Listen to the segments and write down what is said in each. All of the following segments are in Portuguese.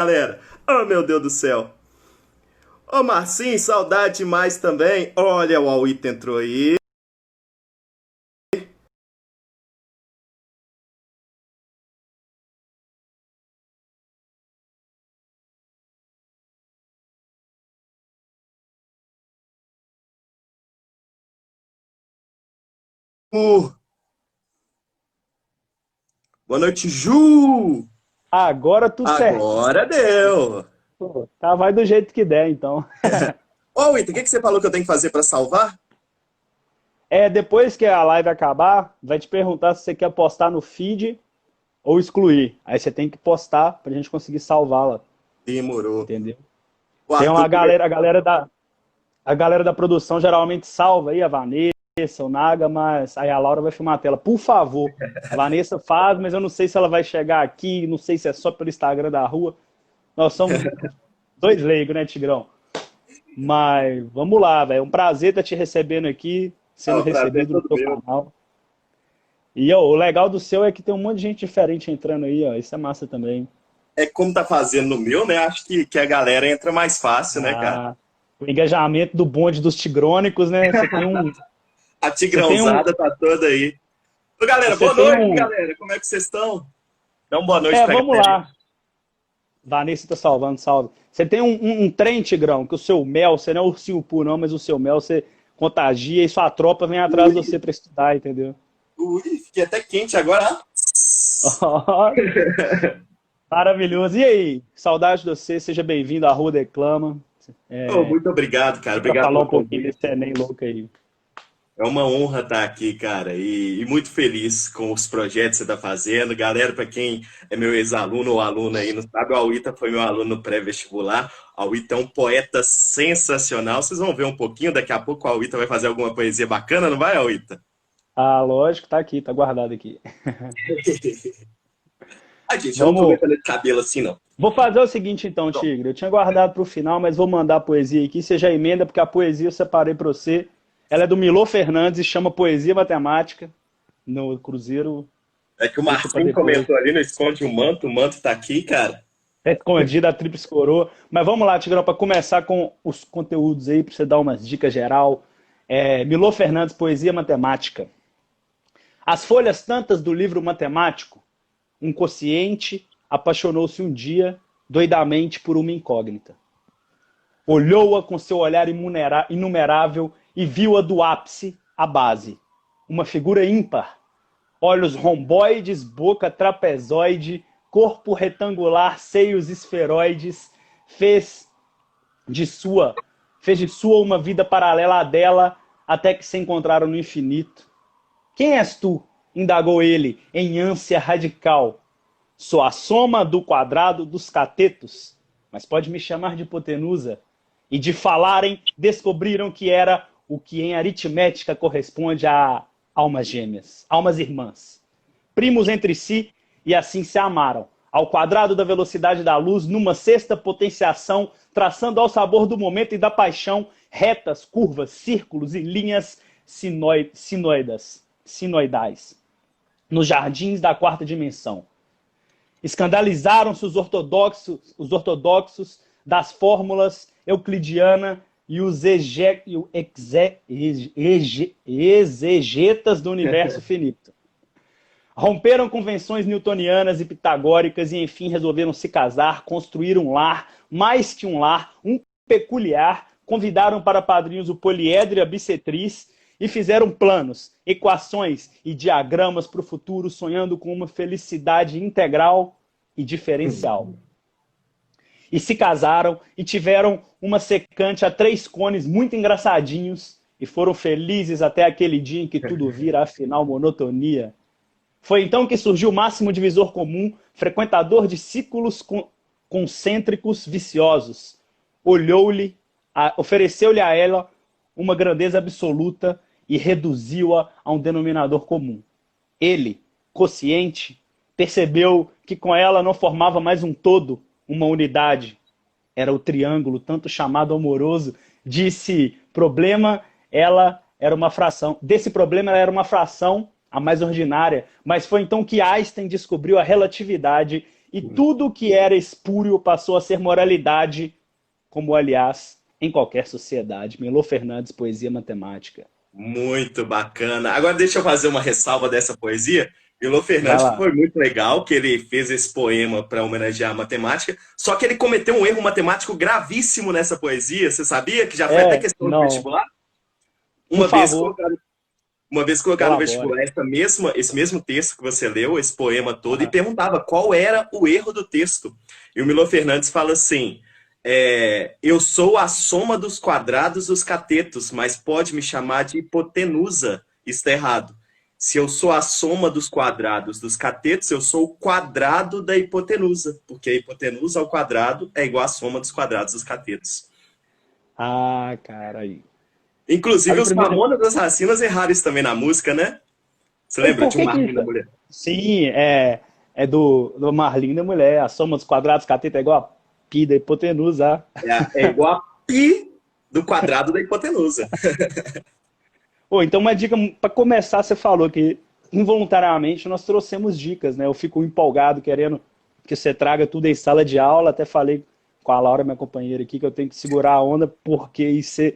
galera. Oh, meu Deus do céu. Ô, Marcinho, saudade demais também. Olha, o Auito entrou aí. Uh, boa noite, Ju. Agora tudo certinho. Agora deu. Pô, tá, vai do jeito que der, então. Ô, Auito, o que você falou que eu tenho que fazer pra salvar? Depois que a live acabar, vai te perguntar se você quer postar no feed ou excluir. Aí você tem que postar pra gente conseguir salvá-la, Demorou. entendeu? O Tem Arthur. uma galera, a galera da produção geralmente salva aí a Vanessa, o Naga, mas aí a Laura vai filmar a tela. Por favor, a Vanessa faz, mas eu não sei se ela vai chegar aqui, não sei se é só pelo Instagram da rua. Nós somos dois leigos, né, Tigrão? Mas vamos lá, velho. É um prazer estar te recebendo aqui, Ah, sendo o prazer é recebido no todo teu meu. canal. E ó, o legal do seu é que tem um monte de gente diferente entrando aí, ó. Isso é massa também. É como tá fazendo no meu, né? Acho que a galera entra mais fácil, né, cara? Ah, o engajamento do bonde dos tigrônicos, né? A Você tem um, tigrãozada tá toda aí. Ô, galera, você boa tem noite, um. galera. Como é que vocês estão? Dá uma boa noite pra Vamos galera. lá. Vanessa tá salvando, salve. Você tem um trem, Tigrão, que o seu mel, você não é ursinho puro, não, mas o seu mel você contagia e sua tropa vem atrás de Ui, você pra estudar, entendeu? ui, fiquei até quente agora. Ah. Maravilhoso. E aí? Saudade de você, seja bem-vindo à Rua Declama. Oh, muito obrigado, cara. Para Obrigado falar pelo um pouquinho desse convite. Enem louco aí. É uma honra estar aqui, cara, e muito feliz com os projetos que você está fazendo. Galera, para quem é meu ex-aluno ou aluno aí, não sabe, o Auita foi meu aluno no pré-vestibular. O Auita é um poeta sensacional. Vocês vão ver um pouquinho, daqui a pouco o Auita vai fazer alguma poesia bacana, não vai, Auita? Ah, lógico, tá aqui, tá guardado aqui. Ai, gente, eu não tô Vamos. aguentando esse cabelo assim, não. Vou fazer o seguinte então, Pronto. Tigre. Eu tinha guardado para o final, mas vou mandar a poesia aqui. Você já emenda, porque a poesia eu separei para você. Ela é do Milô Fernandes e chama Poesia Matemática, no Cruzeiro. É que o Deixa para Marcinho depois. comentou ali, não esconde o manto tá aqui, cara. É escondida a Tríplice Coroa. Mas vamos lá, Tigrão, para começar com os conteúdos aí, para você dar umas dicas geral. Milô Fernandes, Poesia Matemática. As folhas tantas do livro matemático, um quociente apaixonou-se um dia doidamente por uma incógnita. Olhou-a com seu olhar inumerável e viu-a do ápice à base. Uma figura ímpar. Olhos romboides, boca trapezoide, corpo retangular, seios esferoides, fez de sua, fez de sua uma vida paralela à dela, até que se encontraram no infinito. Quem és tu? Indagou ele, em ânsia radical. Sou a soma do quadrado dos catetos, mas pode me chamar de hipotenusa. E de falarem, descobriram que era o que em aritmética corresponde a almas gêmeas, almas irmãs. Primos entre si, e assim se amaram. Ao quadrado da velocidade da luz, numa sexta potenciação, traçando ao sabor do momento e da paixão, retas, curvas, círculos e linhas sinoidais, nos jardins da quarta dimensão. Escandalizaram-se os ortodoxos das fórmulas euclidiana e os exegetas do universo finito. Romperam convenções newtonianas e pitagóricas e, enfim, resolveram se casar, construir um lar, mais que um lar, um peculiar, convidaram para padrinhos o poliedro e a bissetriz e fizeram planos, equações e diagramas para o futuro, sonhando com uma felicidade integral e diferencial. E se casaram e tiveram uma secante a 3 cones muito engraçadinhos e foram felizes até aquele dia em que tudo vira, afinal, monotonia. Foi então que surgiu o máximo divisor comum, frequentador de ciclos concêntricos viciosos. Olhou-lhe, ofereceu-lhe a ela uma grandeza absoluta e reduziu-a a um denominador comum. Ele, consciente, percebeu que com ela não formava mais um todo, uma unidade. Era o triângulo, tanto chamado amoroso. Disse, problema, ela era uma fração. Desse problema, ela era uma fração, a mais ordinária. Mas foi então que Einstein descobriu a relatividade e tudo que era espúrio passou a ser moralidade, como, aliás, em qualquer sociedade. Milor Fernandes, Poesia Matemática. Muito bacana. Agora deixa eu fazer uma ressalva dessa poesia. Milor Vai Fernandes lá. foi muito legal que ele fez esse poema para homenagear a matemática, só que ele cometeu um erro matemático gravíssimo nessa poesia. Você sabia que já foi até questão de Não, vestibular? por Uma vez favor, colocaram, uma vez colocaram no elabore. vestibular esse mesmo texto que você leu, esse poema todo, e Aham. perguntava qual era o erro do texto. E o Milor Fernandes fala assim: eu sou a soma dos quadrados dos catetos, mas pode me chamar de hipotenusa. Isso está errado. Se eu sou a soma dos quadrados dos catetos, eu sou o quadrado da hipotenusa, porque a hipotenusa ao quadrado é igual à soma dos quadrados dos catetos. Ah, cara, aí. Inclusive, Sabe os primeiro. Mamonas Assassinas erraram isso também na música, né? Você Mas lembra por de um que que Marlinho isso? da Mulher? Sim, é do Marlinho da Mulher. A soma dos quadrados cateta é igual a pi da hipotenusa. É igual a pi do quadrado da hipotenusa. Pô, então uma dica para começar, você falou que involuntariamente nós trouxemos dicas, né? Eu fico empolgado querendo que você traga tudo em sala de aula. Até falei com a Laura, minha companheira aqui, que eu tenho que segurar a onda porque isso é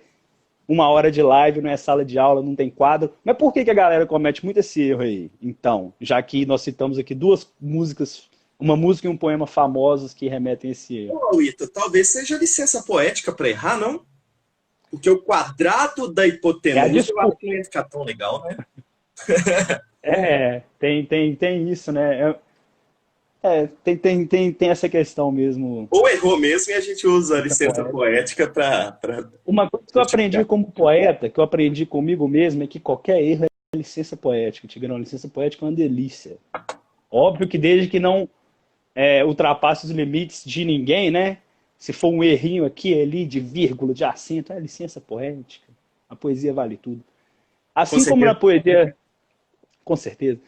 1 hora de live, não é sala de aula, não tem quadro. Mas por que que a galera comete muito esse erro aí? Então, já que nós citamos aqui duas músicas, uma música e um poema famosos que remetem a esse erro. Ô, Ita, talvez seja licença poética para errar, não? Porque o quadrado da É a hipotenusa eu acho disputa. que não ia ficar tão legal, né? Tem isso, né? Tem essa questão mesmo, Ou errou mesmo e a gente usa a essa licença poética. poética para Uma coisa que eu aprendi justificar. como poeta, que eu aprendi comigo mesmo, é que qualquer erro é licença poética. Tigrão, licença poética é uma delícia. Óbvio que desde que não ultrapasse os limites de ninguém, né? Se for um errinho aqui, ali, de vírgula, de acento, é licença poética. A poesia vale tudo. Com Assim como na certeza. poesia, com certeza.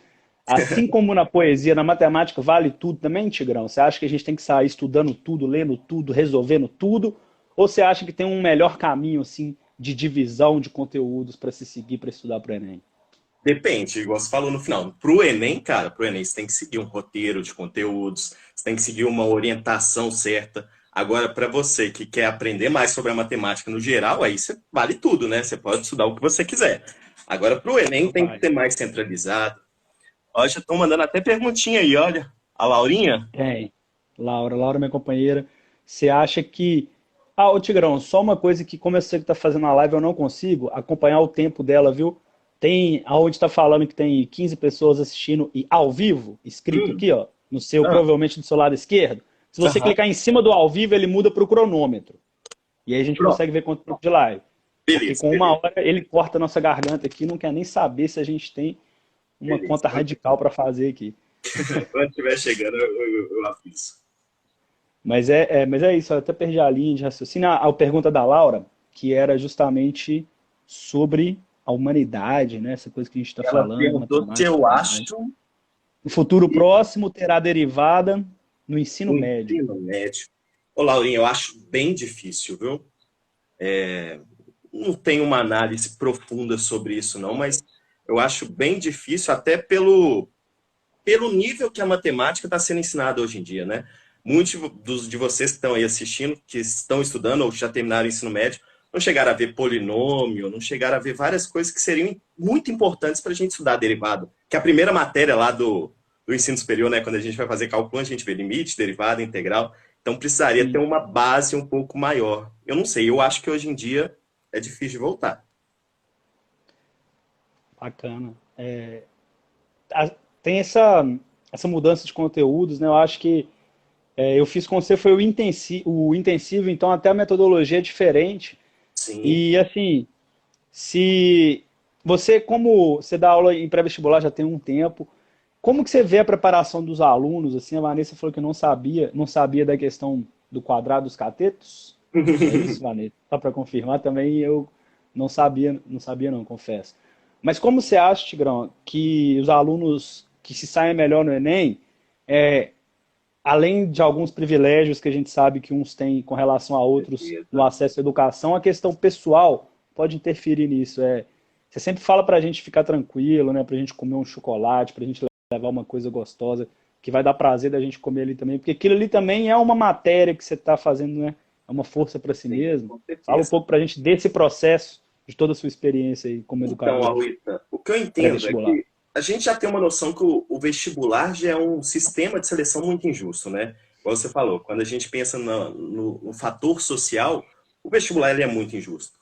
Assim como na poesia, na matemática, vale tudo também, Tigrão? Você acha que a gente tem que sair estudando tudo, lendo tudo, resolvendo tudo? Ou você acha que tem um melhor caminho, assim, de divisão de conteúdos para se seguir para estudar para o Enem? Depende, igual você falou no final. Pro Enem, cara, pro Enem você tem que seguir um roteiro de conteúdos, você tem que seguir uma orientação certa. Agora, para você que quer aprender mais sobre a matemática no geral, aí você vale tudo, né? Você pode estudar o que você quiser. Agora, pro Enem tem que Vai. ser mais centralizado. Ó, já estão mandando até perguntinha aí, olha. A Laurinha? Tem. Laura, minha companheira, você acha que. Ah, ô Tigrão, só uma coisa que, como eu sei que tá fazendo a live, eu não consigo acompanhar o tempo dela, viu? Tem, aonde tá falando que tem 15 pessoas assistindo e ao vivo, escrito Hum, aqui, ó, no seu, ah, provavelmente do seu lado esquerdo. Se você aham. clicar em cima do ao vivo, ele muda para o cronômetro. E aí a gente Pronto, consegue ver quanto tempo de live. Porque beleza, com uma beleza, hora ele corta a nossa garganta aqui, não quer nem saber se a gente tem uma beleza. conta radical para fazer aqui. Quando estiver chegando, eu aviso. Mas é isso, eu até perdi a linha de raciocínio. A pergunta da Laura, que era justamente sobre a humanidade, né? Essa coisa que a gente está Ela falando, perguntou se matemática, eu humanidade. acho No futuro que próximo terá derivada no ensino o médio. ensino médio. Ô, Laurinha, eu acho bem difícil, viu? Não tenho uma análise profunda sobre isso, não, mas eu acho bem difícil, até pelo nível que a matemática está sendo ensinada hoje em dia, né? Muitos de vocês que estão aí assistindo, que estão estudando ou já terminaram o ensino médio, não chegaram a ver polinômio, não chegaram a ver várias coisas que seriam muito importantes para a gente estudar derivado. Que a primeira matéria lá do ensino superior, né, quando a gente vai fazer cálculo, a gente vê limite, derivada, integral. Então precisaria ter Sim, uma base um pouco maior. Eu não sei, eu acho que hoje em dia é difícil de voltar. bacana. A- Tem essa mudança de conteúdos, né? Eu acho que eu fiz com você foi o intensivo, então até a metodologia é diferente. Sim. E assim, se você, como você dá aula em pré-vestibular já tem um tempo, como que você vê a preparação dos alunos? Assim, a Vanessa falou que não sabia da questão do quadrado dos catetos. É isso, Vanessa? Só para confirmar também, eu não sabia não, confesso. Mas como você acha, Tigrão, que os alunos que se saem melhor no Enem, além de alguns privilégios que a gente sabe que uns têm com relação a outros no Beleza. acesso à educação, a questão pessoal pode interferir nisso. Você sempre fala para a gente ficar tranquilo, né, para a gente comer um chocolate, para a gente levar uma coisa gostosa. O que vai dar prazer da gente comer ali também, porque aquilo ali também é uma matéria que você está fazendo, né? É uma força para si Sim, com mesmo. Fala um certeza. pouco para a gente desse processo, de toda a sua experiência aí como Então, educador Augusta, o que eu entendo é pré-vestibular. que a gente já tem uma noção que o vestibular já é um sistema de seleção muito injusto, né? Como você falou, quando a gente pensa no fator social, o vestibular ele é muito injusto.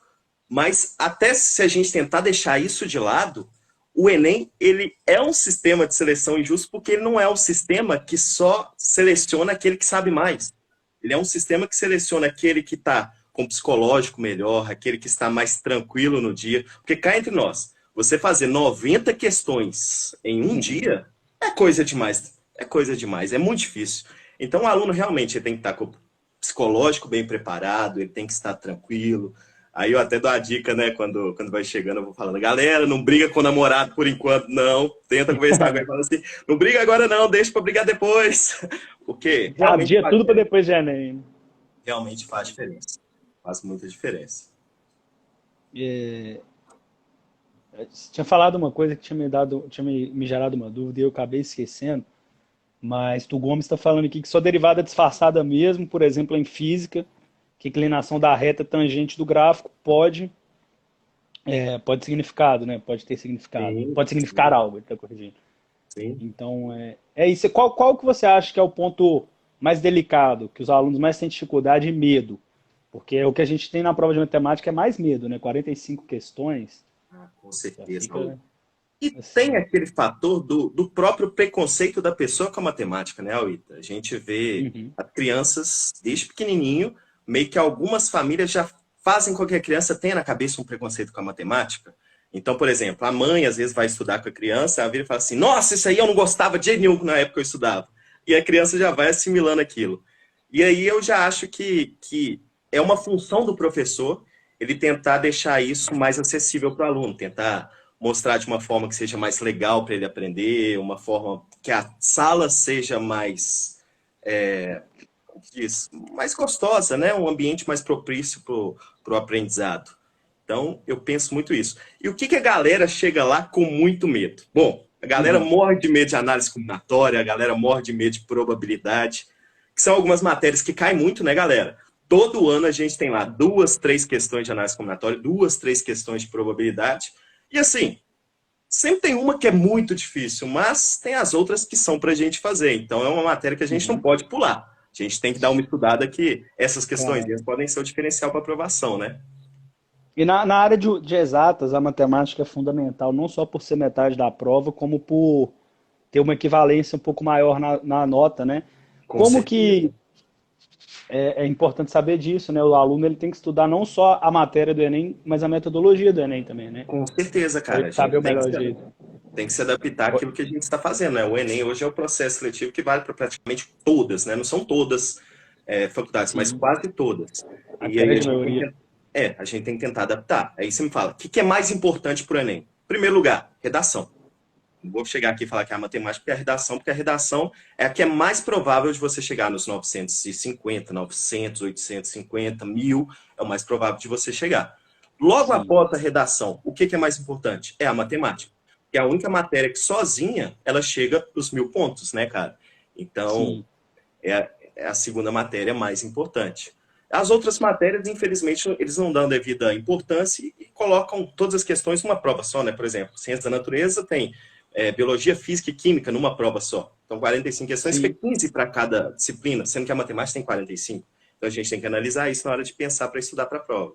Mas até se a gente tentar deixar isso de lado, o Enem ele é um sistema de seleção injusto porque ele não é um sistema que só seleciona aquele que sabe mais. Ele é um sistema que seleciona aquele que está com psicológico melhor, aquele que está mais tranquilo no dia. Porque cá entre nós, você fazer 90 questões em um dia é coisa demais. É coisa demais, é muito difícil. Então o aluno realmente tem que estar com o psicológico bem preparado, ele tem que estar tranquilo. Aí eu até dou a dica, né, quando vai chegando, eu vou falando, galera, não briga com o namorado por enquanto, não. Tenta conversar com ele, fala assim, não briga agora não, deixa pra brigar depois. Porque Já realmente adia tudo para depois de Enem. realmente faz diferença. Faz muita diferença. É, você tinha falado uma coisa que tinha me gerado uma dúvida e eu acabei esquecendo, mas tu Gomes está falando aqui que só derivada disfarçada mesmo, por exemplo, em física, que a inclinação da reta tangente do gráfico pode significado, né? Pode ter significado. Sim, Pode significar sim, algo, ele está corrigindo. sim. Então, é isso. Qual que você acha que é o ponto mais delicado, que os alunos mais têm dificuldade e medo? Porque o que a gente tem na prova de matemática é mais medo, né? 45 questões, Ah, com já certeza. fica E tem assim. aquele fator do próprio preconceito da pessoa com a matemática, né, Alita? A gente vê Uhum. as crianças, desde pequenininho, meio que algumas famílias já fazem com que a criança tenha na cabeça um preconceito com a matemática. Então, por exemplo, a mãe às vezes vai estudar com a criança, ela vira e fala assim, nossa, isso aí eu não gostava de jeito nenhum na época que eu estudava. E a criança já vai assimilando aquilo. E aí eu já acho que é uma função do professor ele tentar deixar isso mais acessível para o aluno, tentar mostrar de uma forma que seja mais legal para ele aprender, uma forma que a sala seja mais, como que diz, mais gostosa, né? Um ambiente mais propício para o aprendizado. Então, eu penso muito isso. E o que, que a galera chega lá com muito medo? Bom, a galera Uhum. morre de medo de análise combinatória, a galera morre de medo de probabilidade, que são algumas matérias que caem muito, né, galera? Todo ano a gente tem lá duas, três questões de análise combinatória, duas, três questões de probabilidade. E assim, sempre tem uma que é muito difícil, mas tem as outras que são para a gente fazer. Então é uma matéria que a gente não Uhum. pode pular. A gente tem que dar uma estudada que essas questões Claro. podem ser o diferencial para aprovação, né? E na área de exatas, a matemática é fundamental, não só por ser metade da prova, como por ter uma equivalência um pouco maior na nota, né? Com Como certeza. que é importante saber disso, né? O aluno ele tem que estudar não só a matéria do Enem, mas a metodologia do Enem também, né? Com certeza, Para cara. ele A saber gente o melhor jeito. tem que se adaptar àquilo que a gente está fazendo, né? O Enem hoje é o processo seletivo que vale para praticamente todas, né? Não são todas faculdades, mas Sim, quase todas. a E aí a grande gente tem maioria. que, a gente tem que tentar adaptar. Aí você me fala, o que é mais importante para o Enem? Primeiro lugar, redação. Não vou chegar aqui e falar que é a matemática, porque a redação é a que é mais provável de você chegar nos 950, 900, 850, 1000, é o mais provável de você chegar. Logo Sim, após a redação, o que é mais importante? É a matemática. Que é a única matéria que sozinha ela chega nos 1000 pontos, né, cara? Então, sim. é a segunda matéria mais importante. As outras matérias, infelizmente, eles não dão devida importância e colocam todas as questões numa prova só, né? Por exemplo, ciência da natureza tem biologia, física e química numa prova só. Então, 45 questões, fica Sim. 15 para cada disciplina, sendo que a matemática tem 45. Então, a gente tem que analisar isso na hora de pensar para estudar para a prova.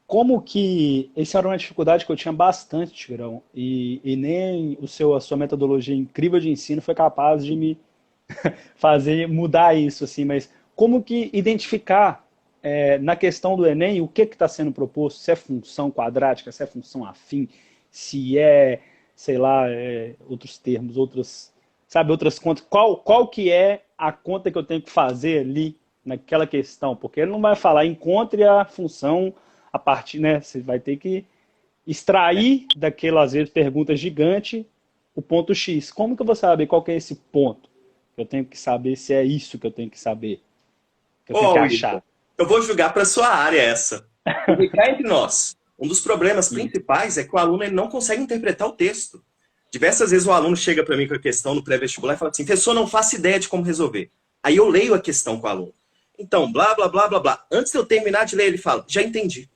Como que. Essa era uma dificuldade que eu tinha bastante, Tigrão, e nem a sua metodologia incrível de ensino foi capaz de me fazer mudar isso, assim, mas como que identificar na questão do Enem o que está sendo proposto, se é função quadrática, se é função afim, se é, sei lá, outros termos, sabe, outras contas, qual que é a conta que eu tenho que fazer ali naquela questão, porque ele não vai falar encontre a função a partir, né, você vai ter que extrair daquela, às vezes, pergunta gigante o ponto X. Como que eu vou saber qual que é esse ponto? Eu tenho que saber se é isso que eu tenho que saber, que eu tenho que Ô, Wilton, achar. eu vou julgar para sua área essa. Porque cá entre nós, um dos problemas Hum. principais é que o aluno ele não consegue interpretar o texto. Diversas vezes o aluno chega para mim com a questão no pré-vestibular e fala assim, professor, não faço ideia de como resolver. Aí eu leio a questão com o aluno. Então, blá, blá, blá, blá, blá. Antes de eu terminar de ler, ele fala, já entendi.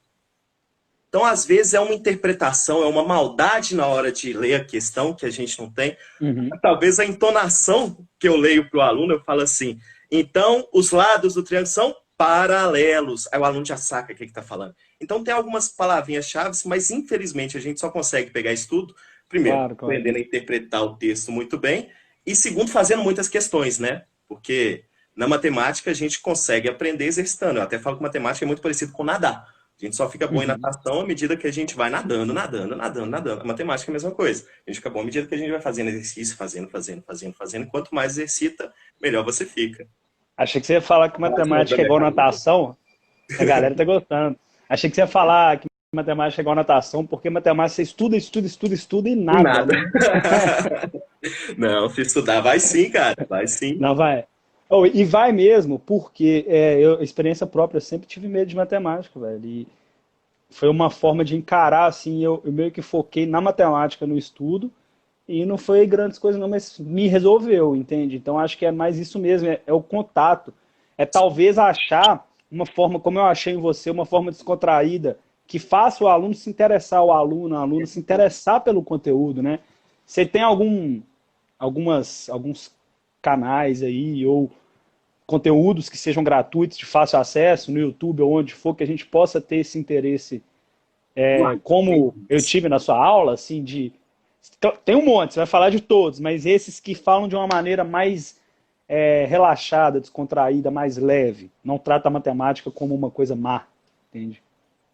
Então, às vezes, é uma interpretação, é uma maldade na hora de ler a questão que a gente não tem. Uhum. Talvez a entonação que eu leio para o aluno, eu falo assim, então, os lados do triângulo são paralelos. Aí o aluno já saca o que está falando. Então, tem algumas palavrinhas-chave, mas, infelizmente, a gente só consegue pegar isso tudo, primeiro, Claro. aprendendo a interpretar o texto muito bem, e, segundo, fazendo muitas questões, né? Porque na matemática a gente consegue aprender exercitando. Eu até falo que matemática é muito parecido com nadar. A gente só fica bom em Uhum. natação à medida que a gente vai nadando, nadando, nadando, nadando. A matemática é a mesma coisa. A gente fica bom à medida que a gente vai fazendo exercício, fazendo. Quanto mais exercita, melhor você fica. Achei que você ia falar que matemática é igual natação. A galera tá gostando. Achei que você ia falar que matemática é igual natação, porque matemática você estuda, estuda, estuda, estuda e nada. Nada. Né? Não, se estudar, vai sim, cara. Vai sim. Não vai. Oh, e vai mesmo, porque eu, experiência própria, eu sempre tive medo de matemática, velho. E foi uma forma de encarar, assim, eu meio que foquei na matemática, no estudo, e não foi grandes coisas não, mas me resolveu, entende? Então acho que é mais isso mesmo, é o contato. É talvez achar uma forma, como eu achei em você, uma forma descontraída, que faça o aluno se interessar, o aluno se interessar pelo conteúdo, né? Você tem alguns canais aí, ou conteúdos que sejam gratuitos, de fácil acesso, no YouTube ou onde for, que a gente possa ter esse interesse, Uai, como eu tive na sua aula, assim, de... Tem um monte, você vai falar de todos, mas esses que falam de uma maneira mais relaxada, descontraída, mais leve, não trata a matemática como uma coisa má, entende?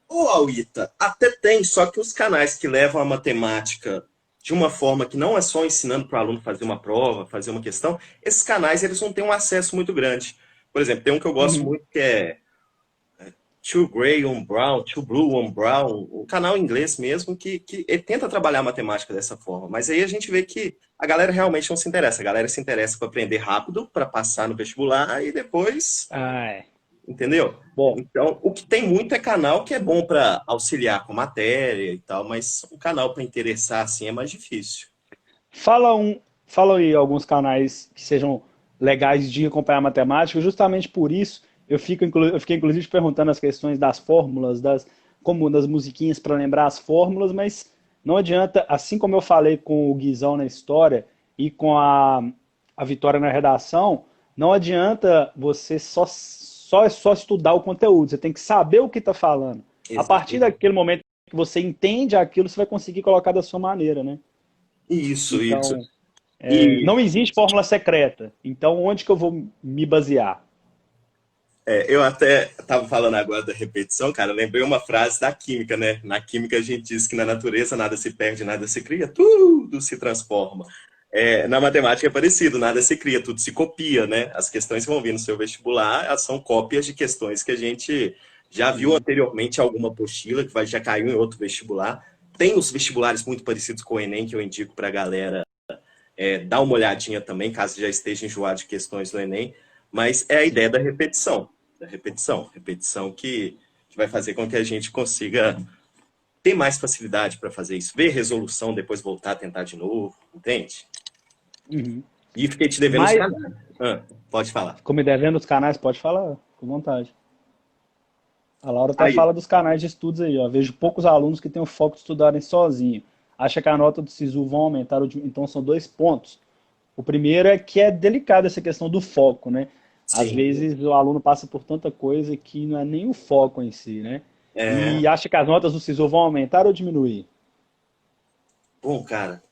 Ô, Auita, até tem, só que os canais que levam a matemática de uma forma que não é só ensinando para o aluno fazer uma prova, fazer uma questão, esses canais eles não têm um acesso muito grande. Por exemplo, tem um que eu gosto Uhum. muito que é Two Gray, One Brown, Two Blue, One Brown, um canal em inglês mesmo que ele tenta trabalhar a matemática dessa forma. Mas aí a gente vê que a galera realmente não se interessa. A galera se interessa para aprender rápido, para passar no vestibular e depois, Ah, é. entendeu? Bom, Então, o que tem muito é canal que é bom para auxiliar com matéria e tal, mas um canal para interessar assim é mais difícil. fala fala aí alguns canais que sejam legais de acompanhar matemática. Justamente por isso eu fiquei inclusive te perguntando as questões das fórmulas, como das musiquinhas para lembrar as fórmulas, mas não adianta, assim como eu falei com o Guizão na história e com a Vitória na redação, não adianta você só estudar o conteúdo. Você tem que saber o que está falando. A partir Exato. daquele momento que você entende aquilo, você vai conseguir colocar da sua maneira, né? Isso, isso. Então, E não existe fórmula secreta. Então, onde que eu vou me basear? eu até estava falando agora da repetição, cara, eu lembrei uma frase da química, né? Na química a gente diz que na natureza nada se perde, nada se cria, tudo se transforma. Na matemática é parecido, nada se cria, tudo se copia, né? As questões que vão vir no seu vestibular, elas são cópias de questões que a gente já viu Sim. anteriormente em alguma apostila, que já caiu em outro vestibular. Tem os vestibulares muito parecidos com o Enem, que eu indico para a galera dar uma olhadinha também, caso já esteja enjoado de questões do Enem, mas é a ideia Sim. da repetição. Da repetição. Repetição que vai fazer com que a gente consiga ter mais facilidade para fazer isso. Ver resolução, depois voltar a tentar de novo, entende? Uhum. E fiquei te devendo os Mas, canais. Pode falar. ficou me devendo os canais, pode falar, com vontade. A Laura até Aí, fala dos canais de estudos aí, ó. Vejo poucos alunos que têm o foco de estudarem sozinho. Acha que a nota do SISU vão aumentar, então são dois pontos. O primeiro é que é delicado essa questão do foco, né? Às sim. vezes o aluno passa por tanta coisa que não é nem o foco em si, né? É, E acha que as notas do SISU vão aumentar ou diminuir? bom, cara,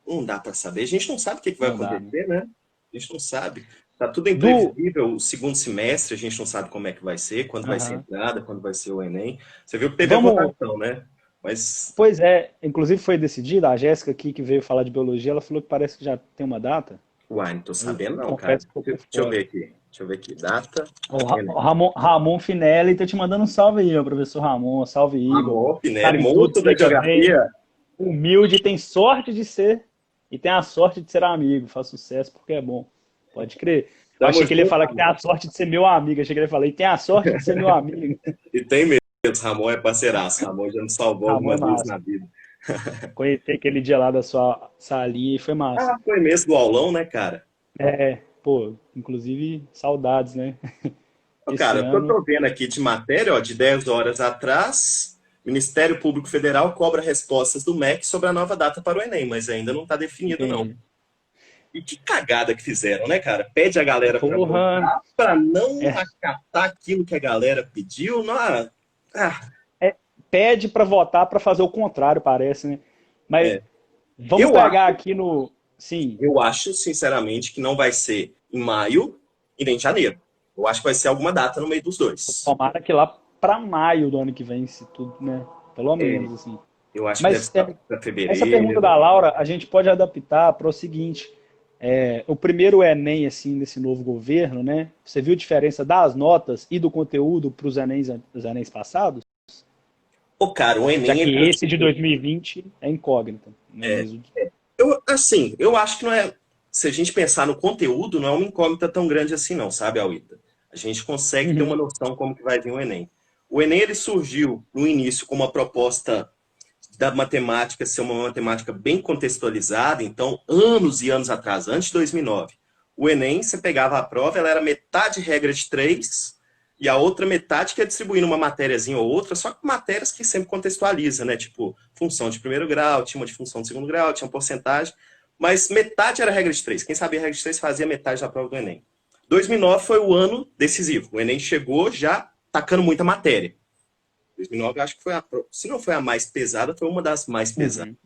não dá para saber. A gente não sabe o que vai Não dá, né? acontecer, né? A gente não sabe. Tá tudo Do. imprevisível. O segundo semestre a gente não sabe como é que vai ser, quando vai ser a Aham. entrada, quando vai ser o Enem. Você viu que teve a Vamos. votação, né? Mas, Pois é, inclusive foi decidida, a Jéssica aqui que veio falar de biologia, ela falou que parece que já tem uma data. uai, não tô Eu sabendo não, cara. confesso que estou por Deixa eu ver fora. aqui. Deixa eu ver aqui. Data, O Enem. Ramon Finelli tá te mandando um salve aí, ó, professor Ramon. Salve, Igor. Amor, Pinelli, Sabe tudo, monstro da seja bem. geografia. Humilde, tem sorte de ser e tem a sorte de ser amigo. Faz sucesso porque é bom. Pode crer. Eu Tamo achei que ele ia junto, falar que tem a amor. sorte de ser meu amigo. Achei que ele ia falar, e tem a sorte de ser meu amigo. E tem mesmo. Ramon é parceiraço. Ramon já nos salvou Ramon é algumas vezes massa. na vida. Conheci aquele dia lá da sua salinha e foi massa. Ah, foi mesmo do aulão, né, cara? É, pô, inclusive saudades, né? Ô, Esse cara, o que eu ano, tô vendo aqui de matéria, ó, de 10 horas atrás, Ministério Público Federal cobra respostas do MEC sobre a nova data para o Enem, mas ainda não está definido, não. entende? E que cagada que fizeram, né, cara? Pede a galera para Porra, votar para não é, acatar aquilo que a galera pediu. Não, é, pede pra votar pra fazer o contrário, parece, né? Mas é. vamos Eu pegar acho, aqui no. Sim, eu acho, sinceramente, que não vai ser em maio e nem em janeiro. Eu acho que vai ser alguma data no meio dos dois. tomara que lá pra maio do ano que vem, se tudo, né? Pelo É, menos, assim. eu acho que deve Mas estar para essa pergunta fevereiro. da Laura, a gente pode adaptar para o seguinte: o primeiro Enem, assim, desse novo governo, né? Você viu a diferença das notas e do conteúdo para os Enems passados? Ô, cara, o Já Enem, que ele tá esse de tipo. 2020 é incógnita, né? Mas Eu acho que não é. Se a gente pensar no conteúdo, não é uma incógnita tão grande assim, não, sabe, Alita? A gente consegue ter uma Uhum. noção como que vai vir o Enem. O Enem ele surgiu no início com uma proposta da matemática ser uma matemática bem contextualizada, então, anos e anos atrás, antes de 2009, o Enem, você pegava a prova, ela era metade regra de três e a outra metade que é distribuindo uma matériazinha ou outra, só que matérias que sempre contextualiza, né? Tipo, função de primeiro grau, tinha uma de função de segundo grau, tinha uma porcentagem, mas metade era regra de três. Quem sabia regra de três fazia metade da prova do Enem. 2009 foi o ano decisivo. O Enem chegou já tacando muita matéria. 2009 eu acho que foi se não foi a mais pesada, foi uma das mais pesadas. Uhum.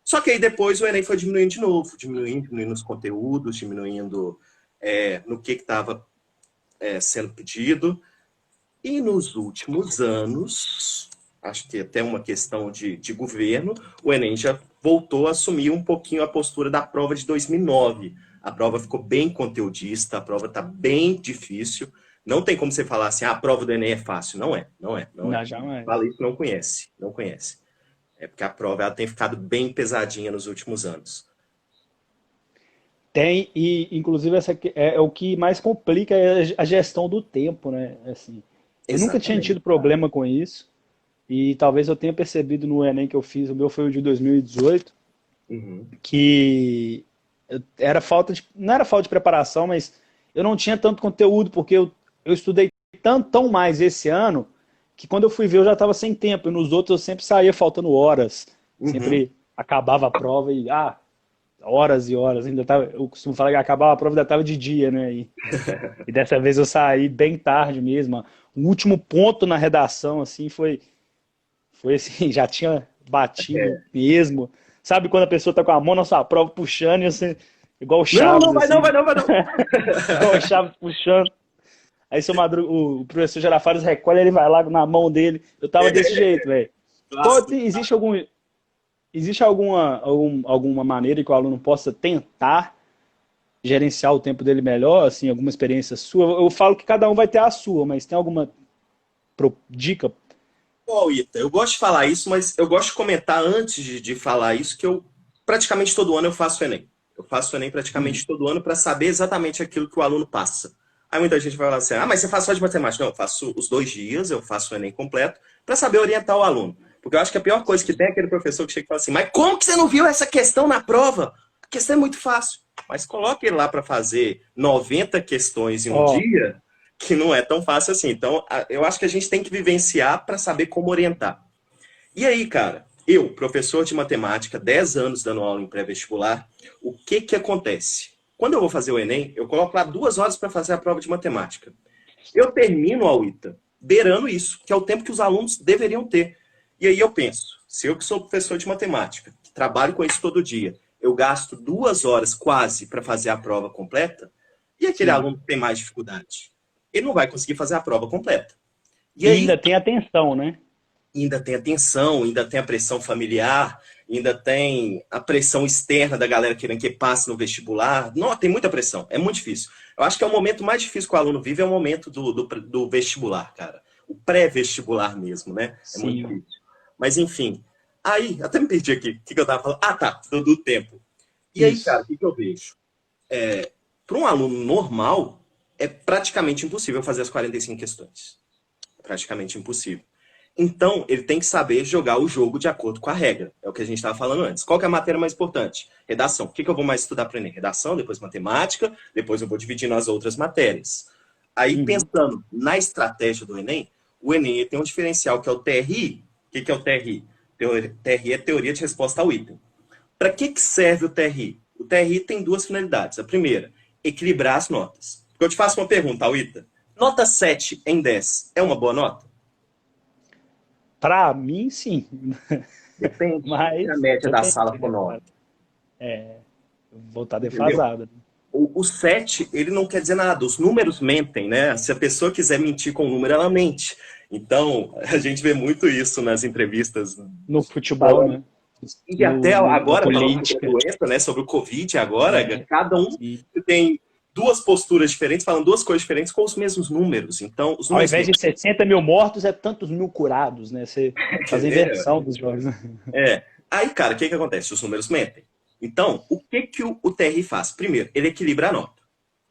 Só que aí depois o Enem foi diminuindo de novo, diminuindo os conteúdos, diminuindo no que estava sendo pedido. E nos últimos anos, acho que até uma questão de governo, o Enem já voltou a assumir um pouquinho a postura da prova de 2009. A prova ficou bem conteudista, a prova está bem difícil. Não tem como você falar assim, a prova do Enem é fácil. Não é, não é, não é. Não, jamais. Fala isso, não conhece, não conhece. É porque a prova ela tem ficado bem pesadinha nos últimos anos. Tem, e inclusive é o que mais complica é a gestão do tempo, né? Assim, eu nunca tinha Exatamente. tido problema com isso, e talvez eu tenha percebido no Enem que eu fiz, o meu foi o de 2018, Uhum. que era não era falta de preparação, mas eu não tinha tanto conteúdo, porque eu estudei tão mais esse ano, que quando eu fui ver eu já estava sem tempo, e nos outros eu sempre saía faltando horas, Uhum. sempre acabava a prova e, horas e horas, ainda tava, eu costumo falar que acabava a prova ainda estava de dia, né, e dessa vez eu saí bem tarde mesmo, o último ponto na redação, assim, foi assim, já tinha batido É. mesmo. Sabe quando a pessoa tá com a mão na sua prova puxando e você, igual o Não, não, Chaves, vai não, vai assim, não, vai não. igual o Chaves puxando. Aí o professor Girafales recolhe, ele vai lá na mão dele. Eu tava desse jeito, velho. Clássico. Existe alguma maneira que o aluno possa tentar gerenciar o tempo dele melhor, assim, alguma experiência sua? Eu falo que cada um vai ter a sua, mas tem alguma dica? Pô, Ita, eu gosto de falar isso, mas eu gosto de comentar antes de falar isso, que eu praticamente todo ano eu faço Enem. Eu faço Enem Uhum. praticamente todo ano para saber exatamente aquilo que o aluno passa. Aí muita gente vai falar assim, mas você faz só de matemática. Não, eu faço os 2 dias, eu faço o Enem completo, para saber orientar o aluno. Porque eu acho que a pior coisa que tem é aquele professor que chega e fala assim, mas como que você não viu essa questão na prova? A questão é muito fácil. Mas coloque ele lá para fazer 90 questões em um Ó, dia, que não é tão fácil assim. Então, eu acho que a gente tem que vivenciar para saber como orientar. E aí, cara, eu, professor de matemática, 10 anos dando aula em pré-vestibular, o que que acontece? Quando eu vou fazer o Enem, eu coloco lá 2 horas para fazer a prova de matemática. Eu termino a UITA beirando isso, que é o tempo que os alunos deveriam ter. E aí eu penso, se eu que sou professor de matemática, que trabalho com isso todo dia, eu gasto 2 horas quase para fazer a prova completa, e aquele sim. aluno que tem mais dificuldade? Ele não vai conseguir fazer a prova completa. E E aí ainda tem atenção, né? ainda tem a tensão, ainda tem a pressão familiar, ainda tem a pressão externa da galera querendo que passe no vestibular. Não, tem muita pressão, é muito difícil. Eu acho que é o momento mais difícil que o aluno vive, é o momento do vestibular, cara. O pré-vestibular mesmo, né? É muito Sim. difícil. Mas enfim, aí, até me perdi aqui, o que eu tava falando? Ah, tá, do tempo. E aí, cara, Isso. o que eu vejo? Para um aluno normal, é praticamente impossível fazer as 45 questões. Praticamente impossível. Então, ele tem que saber jogar o jogo de acordo com a regra. É o que a gente estava falando antes. Qual que é a matéria mais importante? Redação. O que eu vou mais estudar para o Enem? Redação, depois matemática, depois eu vou dividir nas outras matérias. Aí, pensando na estratégia do Enem, o Enem tem um diferencial que é o TRI. O que é o TRI? TRI é Teoria de Resposta ao Item. Para que serve o TRI? O TRI tem duas finalidades. A primeira, equilibrar as notas. Eu te faço uma pergunta, Alita. Nota 7 em 10 é uma boa nota? Para mim, sim. Depende. Mas A média da depende, sala for 9. Vou estar defasado. O 7, ele não quer dizer nada. Os números mentem, né? Se a pessoa quiser mentir com o número, ela mente. Então, a gente vê muito isso nas entrevistas. No futebol, né? E até agora, falando sobre a doença, né? Sobre o Covid agora, cada um tem duas posturas diferentes, falando duas coisas diferentes com os mesmos números. Então, os números ao invés de 60 mil mortos, é tantos mil curados, né? Você faz a inversão dos jogos. Aí, cara, o que acontece? Os números mentem. Então, o que o TRI faz? Primeiro, ele equilibra a nota.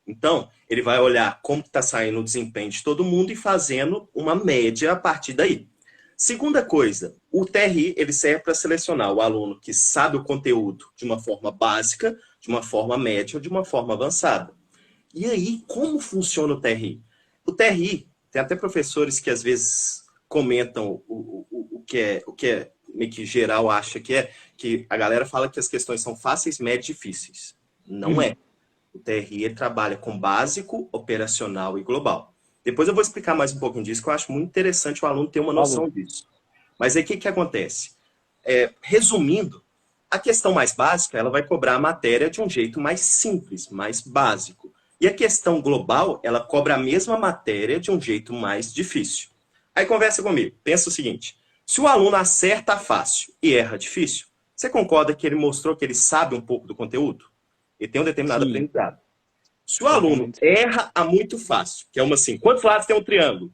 Então, ele vai olhar como está saindo o desempenho de todo mundo e fazendo uma média a partir daí. Segunda coisa, o TRI ele serve para selecionar o aluno que sabe o conteúdo de uma forma básica, de uma forma média ou de uma forma avançada. E aí, como funciona o TRI? O TRI, tem até professores que às vezes comentam o que é meio que geral acha que a galera fala que as questões são fáceis, médias e difíceis. Não é. O TRI ele trabalha com básico, operacional e global. Depois eu vou explicar mais um pouquinho disso, que eu acho muito interessante o aluno ter uma noção disso. Mas aí o que acontece? Resumindo, a questão mais básica, ela vai cobrar a matéria de um jeito mais simples, mais básico. E a questão global, ela cobra a mesma matéria de um jeito mais difícil. Aí conversa comigo, pensa o seguinte, se o aluno acerta fácil e erra difícil, você concorda que ele mostrou que ele sabe um pouco do conteúdo? Ele tem um determinado aprendizado. Se o aluno erra a muito fácil, que é uma assim, quantos lados tem um triângulo?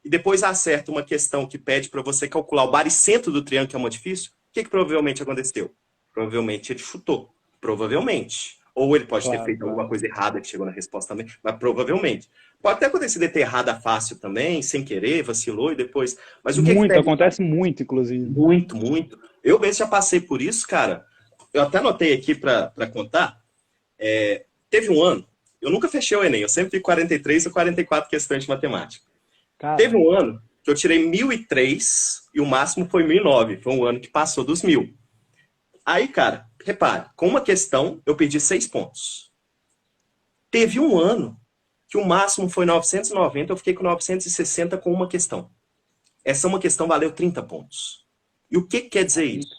E depois acerta uma questão que pede para você calcular o baricentro do triângulo, que é uma difícil, o que provavelmente aconteceu? Provavelmente ele chutou. Provavelmente. Ou ele pode ter feito alguma coisa errada que chegou na resposta também, mas provavelmente. Pode até acontecer de ter errado a fácil também, sem querer, vacilou e depois... Mas o que acontece muito, inclusive. Muito, muito. Eu mesmo já passei por isso, cara. Eu até anotei aqui para contar. Teve um ano, eu nunca fechei o Enem, eu sempre fiz 43 ou 44 questões de matemática. Caramba. Teve um ano que eu tirei 1.003 e o máximo foi 1.009. Foi um ano que passou dos 1.000. Aí, cara, repare, com uma questão eu perdi 6 pontos. Teve um ano que o máximo foi 990, eu fiquei com 960 com uma questão. Essa uma questão valeu 30 pontos. E o que quer dizer isso?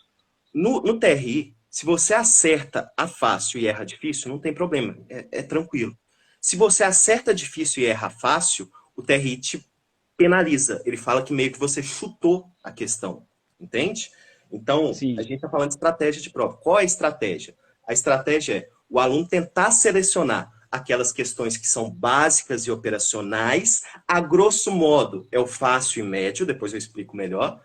No TRI, se você acerta a fácil e erra difícil, não tem problema, é tranquilo. Se você acerta difícil e erra fácil, o TRI te penaliza. Ele fala que meio que você chutou a questão, entende? Então, a gente está falando de estratégia de prova. Qual é a estratégia? A estratégia é o aluno tentar selecionar aquelas questões que são básicas e operacionais, a grosso modo é o fácil e médio, depois eu explico melhor,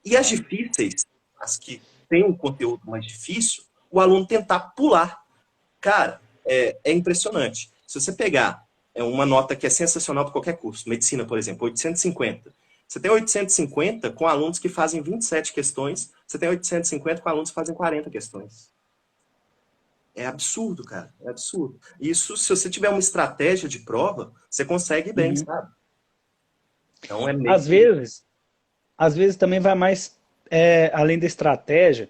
e as difíceis, as que têm um conteúdo mais difícil, o aluno tentar pular. Cara, é impressionante. Se você pegar uma nota que é sensacional para qualquer curso, medicina, por exemplo, 850. Você tem 850 com alunos que fazem 27 questões, você tem 850 com alunos que fazem 40 questões. É absurdo, cara, é absurdo. Isso, se você tiver uma estratégia de prova, você consegue bem, sabe? Então às vezes também vai mais além da estratégia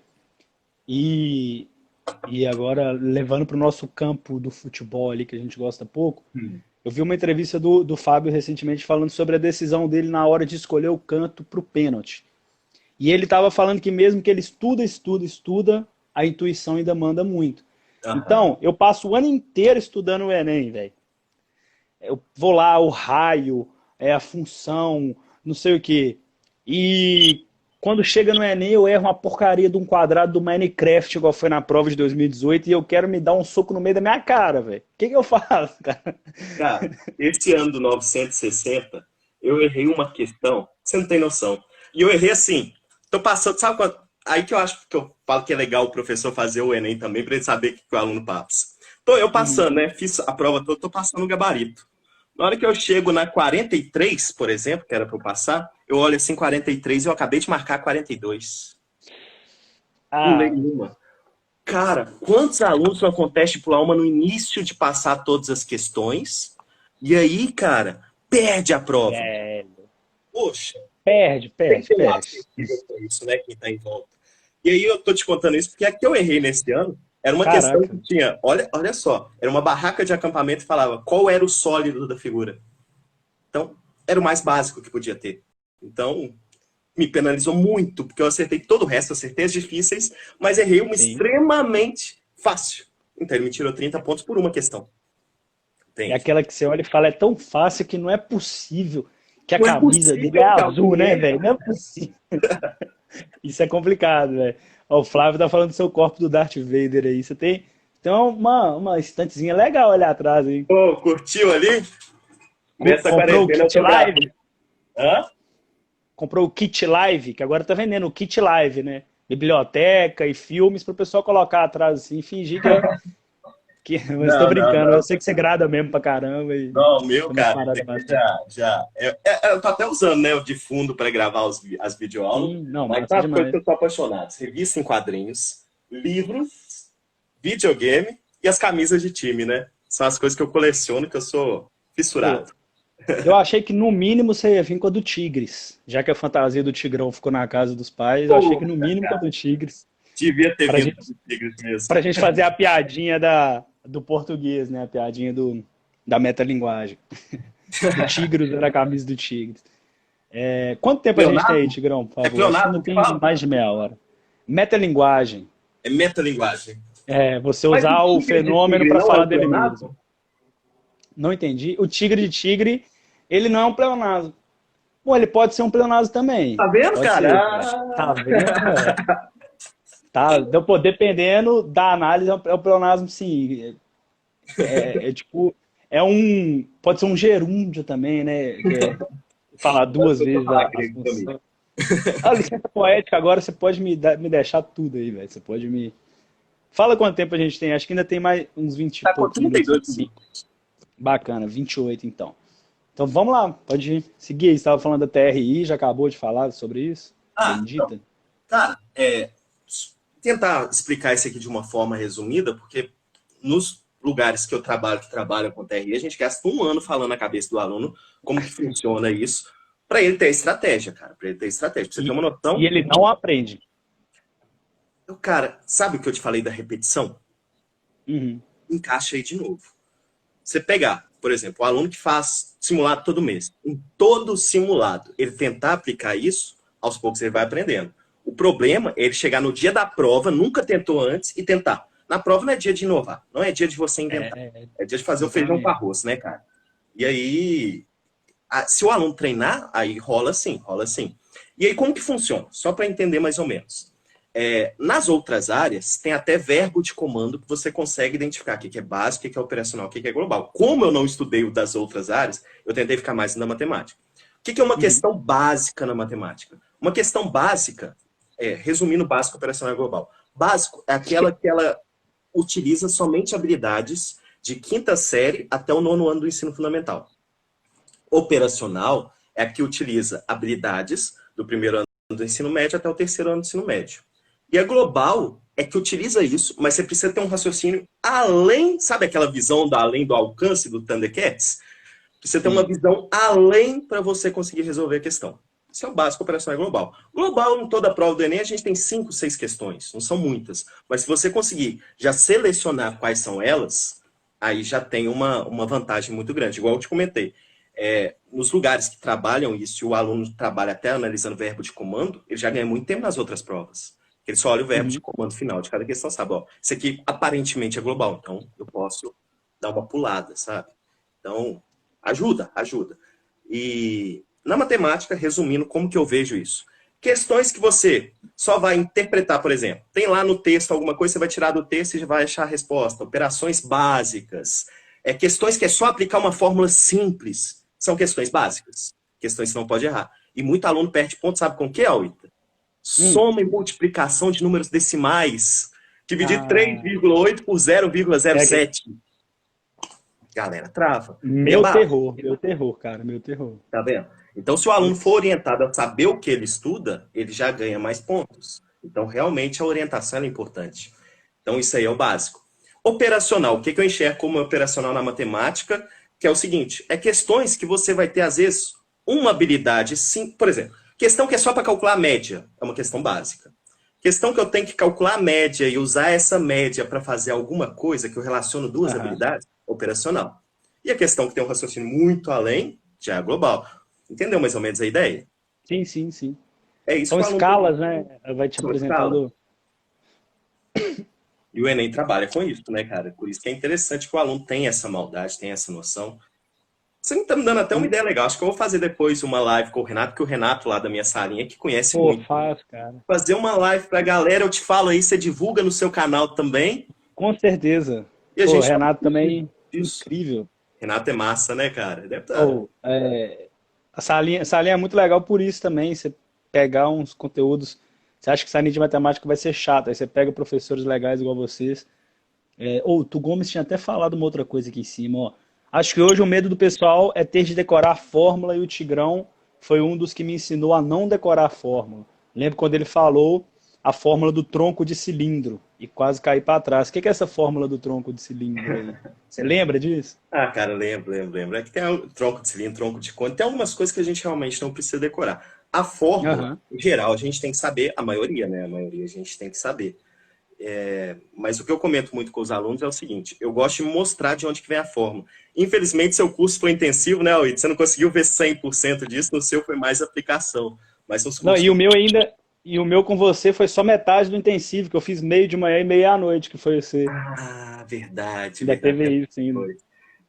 e agora levando para o nosso campo do futebol ali, que a gente gosta pouco, eu vi uma entrevista do Fábio recentemente falando sobre a decisão dele na hora de escolher o canto para o pênalti. E ele estava falando que mesmo que ele estuda, a intuição ainda manda muito. Então, eu passo o ano inteiro estudando o Enem, velho. Eu vou lá, o raio, a função, não sei o quê. E quando chega no Enem, eu erro uma porcaria de um quadrado do Minecraft, igual foi na prova de 2018, e eu quero me dar um soco no meio da minha cara, velho. O que eu faço, cara? Cara, esse ano do 960, eu errei uma questão, você não tem noção. E eu errei assim, tô passando, sabe quando... Aí que eu acho que eu falo que é legal o professor fazer o Enem também, para ele saber o que o aluno passa. Tô eu passando, né? Fiz a prova toda, tô passando o gabarito. Na hora que eu chego na 43, por exemplo, que era para eu passar, eu olho assim 43 e eu acabei de marcar 42. Pulei Ah, uma. Cara, quantos alunos não acontece de pular uma no início de passar todas as questões? E aí, cara, perde a prova. é, Poxa, perde, tem que perde, ter um lado perde. sensível com isso, né? Quem tá em volta. E aí eu tô te contando isso porque a que eu errei nesse ano era uma questão Caraca. que tinha, olha só, era uma barraca de acampamento e falava qual era o sólido da figura. Então, era o mais básico que podia ter. Então, me penalizou muito, porque eu acertei todo o resto, acertei as difíceis, mas errei uma Sim. extremamente fácil. Então, ele me tirou 30 pontos por uma questão. É Entende? aquela que você olha e fala, é tão fácil que não é possível que a Não é camisa dele é possível que azul, alguém né, erre. velho? Não é possível. Isso é complicado, velho. Ó, o Flávio tá falando do seu corpo do Darth Vader aí. Você tem uma estantezinha legal ali atrás, hein? Pô, curtiu ali? Nessa Comprou o quarentena eu kit tô gravando. live? Hã? Comprou o kit live, que agora tá vendendo o kit live, né? Biblioteca e filmes para o pessoal colocar atrás assim e fingir mas tô Não, não, brincando, eu não. sei que você grada mesmo pra caramba e Não, meu, tem umas cara, isso paradas aqui bacanas. eu tô até usando, né, o de fundo para gravar as videoaulas, Sim, não, mas massa sabe coisa que demais. eu sou apaixonado? Revista em quadrinhos, livros, videogame e as camisas de time, né? São as coisas que eu coleciono, que eu sou Pô, fissurado. eu achei que no mínimo você ia vir com a do Tigres, já que a fantasia do Tigrão ficou na casa dos pais, eu achei que no Puta, mínimo com a cara, do Tigres, devia ter pra vindo gente, do Tigres mesmo. pra gente fazer a piadinha do português, né? A piadinha da metalinguagem. O Tigres era a camisa do Tigres. É, quanto tempo a gente tem aí, Pleonasmo? Tigrão, por É favor? Acho que ainda pleonasmo que tem fala? mais de meia hora. Metalinguagem. É metalinguagem. É você Mas o usar o tigre de fenômeno tigre para não é falar um dele mesmo. pleonasmo? Não entendi. O tigre de tigre, ele não é um pleonasmo. Bom, ele pode ser um pleonasmo também. Tá vendo, Pode cara? ser. Tá vendo? É. Tá, então, pô, dependendo da análise, é um pleonasmo, sim. Tipo, pode ser um gerúndio também, né? Que é falar Eu duas sou pra vezes falar a grego também. função. A licença poética, agora você pode me deixar tudo aí, velho. Você pode me. Fala quanto tempo a gente tem. Acho que ainda tem mais uns 20 e Tá com poucos minutos, 32 vinte e cinco. minutos. Bacana, 28 então. Então vamos lá, pode seguir aí. Você estava falando da TRI, já acabou de falar sobre isso? Então, Bendita. cara, tentar explicar isso aqui de uma forma resumida, porque nos lugares que eu trabalho, que trabalham com TRI, a gente gasta um ano falando na cabeça do aluno como que funciona isso, para ele ter estratégia, cara, para ele ter estratégia. Pra você ter E, uma e noção, ele não aprende. cara, sabe o que eu te falei da repetição? Uhum. Encaixa aí de novo. Você pegar, por exemplo, o aluno que faz simulado todo mês. Em todo simulado, ele tentar aplicar isso, aos poucos ele vai aprendendo. O problema é ele chegar no dia da prova, nunca tentou antes, e tentar. Na prova não é dia de inovar, não é dia de você inventar. É, É dia de fazer o feijão com exatamente. arroz, né, cara? E aí, se o aluno treinar, aí rola sim, rola sim. E aí, como que funciona? Só para entender mais ou menos. Nas outras áreas, tem até verbo de comando que você consegue identificar o que é básico, o que é operacional, o que é global. Como eu não estudei o das outras áreas, eu tentei ficar mais na matemática. O que é uma Uhum. questão básica na matemática? Uma questão básica, resumindo básico, operacional e global. Básico é aquela que ela utiliza somente habilidades de quinta série até o nono ano do ensino fundamental. Operacional é a que utiliza habilidades do primeiro ano do ensino médio até o terceiro ano do ensino médio. E a global é que utiliza isso, mas você precisa ter um raciocínio além, sabe aquela visão além do alcance do Thundercats? Precisa ter uma Sim. visão além para você conseguir resolver a questão. Isso é o básico operacional global. Global, em toda a prova do Enem, a gente tem 5, 6 questões, não são muitas. Mas se você conseguir já selecionar quais são elas, aí já tem uma vantagem muito grande. Igual eu te comentei, nos lugares que trabalham isso, e o aluno trabalha até analisando verbo de comando, ele já ganha muito tempo nas outras provas. Ele só olha o verbo de Uhum. comando final de cada questão, sabe? Ó, isso aqui aparentemente é global, então eu posso dar uma pulada, sabe? Então, ajuda, ajuda. E na matemática, resumindo, como que eu vejo isso? Questões que você só vai interpretar, por exemplo, tem lá no texto alguma coisa, você vai tirar do texto e já vai achar a resposta. Operações básicas. Questões que é só aplicar uma fórmula simples. São questões básicas. Questões que não pode errar. E muito aluno perde ponto, sabe com o que, Alita? Hum. Soma e multiplicação de números decimais. Dividir Ah, 3,8 por é, 0,07. galera trava. Meu terror, cara, meu terror. Tá vendo? Então, se o aluno for orientado a saber o que ele estuda, ele já ganha mais pontos. Então, realmente, a orientação é importante. Então, isso aí é o básico. Operacional. O que eu enxergo como operacional na matemática? Que é o seguinte, é questões que você vai ter, às vezes, uma habilidade, sim. Por exemplo, questão que é só para calcular a média, é uma questão básica. Questão que eu tenho que calcular a média e usar essa média para fazer alguma coisa que eu relaciono duas habilidades, operacional. E a questão que tem um raciocínio muito além, já é global. Entendeu mais ou menos a ideia? Sim, sim, sim. É isso São que o aluno tem. escalas, né? Vai te São escalas. apresentando. E o Enem trabalha com isso, né, cara? Por isso que é interessante que o aluno tenha essa maldade, tenha essa noção. Você está me dando até uma ideia legal. Acho que eu vou fazer depois uma live com o Renato, que o Renato lá da minha salinha, que conhece Pô, muito. faz, cara. Fazer uma live pra galera, eu te falo aí, você divulga no seu canal também. Com certeza. E a Pô, gente fala Renato também, disso. incrível. Renato é massa, né, cara? Deve estar. Pô, a salinha é muito legal por isso também, você pegar uns conteúdos. Você acha que salinha de matemática vai ser chata, aí você pega professores legais igual vocês. O Tu Gomes tinha até falado uma outra coisa aqui em cima, ó. Acho que hoje o medo do pessoal é ter de decorar a fórmula e o Tigrão foi um dos que me ensinou a não decorar a fórmula. Lembro quando ele falou a fórmula do tronco de cilindro e quase caí para trás. O que é essa fórmula do tronco de cilindro aí? Você lembra disso? Ah, cara, lembro. É que tem um tronco de cilindro, tronco de conta. Tem algumas coisas que a gente realmente não precisa decorar. A fórmula, Aham. em geral, a gente tem que saber, a maioria, né? A maioria a gente tem que saber. Mas o que eu comento muito com os alunos é o seguinte, eu gosto de mostrar de onde que vem a fórmula. Infelizmente, seu curso foi intensivo, né, Alid? Você não conseguiu ver 100% disso, no seu foi mais aplicação. Mas são os Não, cursos... e o meu com você foi só metade do intensivo, que eu fiz meio de manhã e meio à noite, que foi você. Ah, verdade, Ainda verdade. teve isso ainda.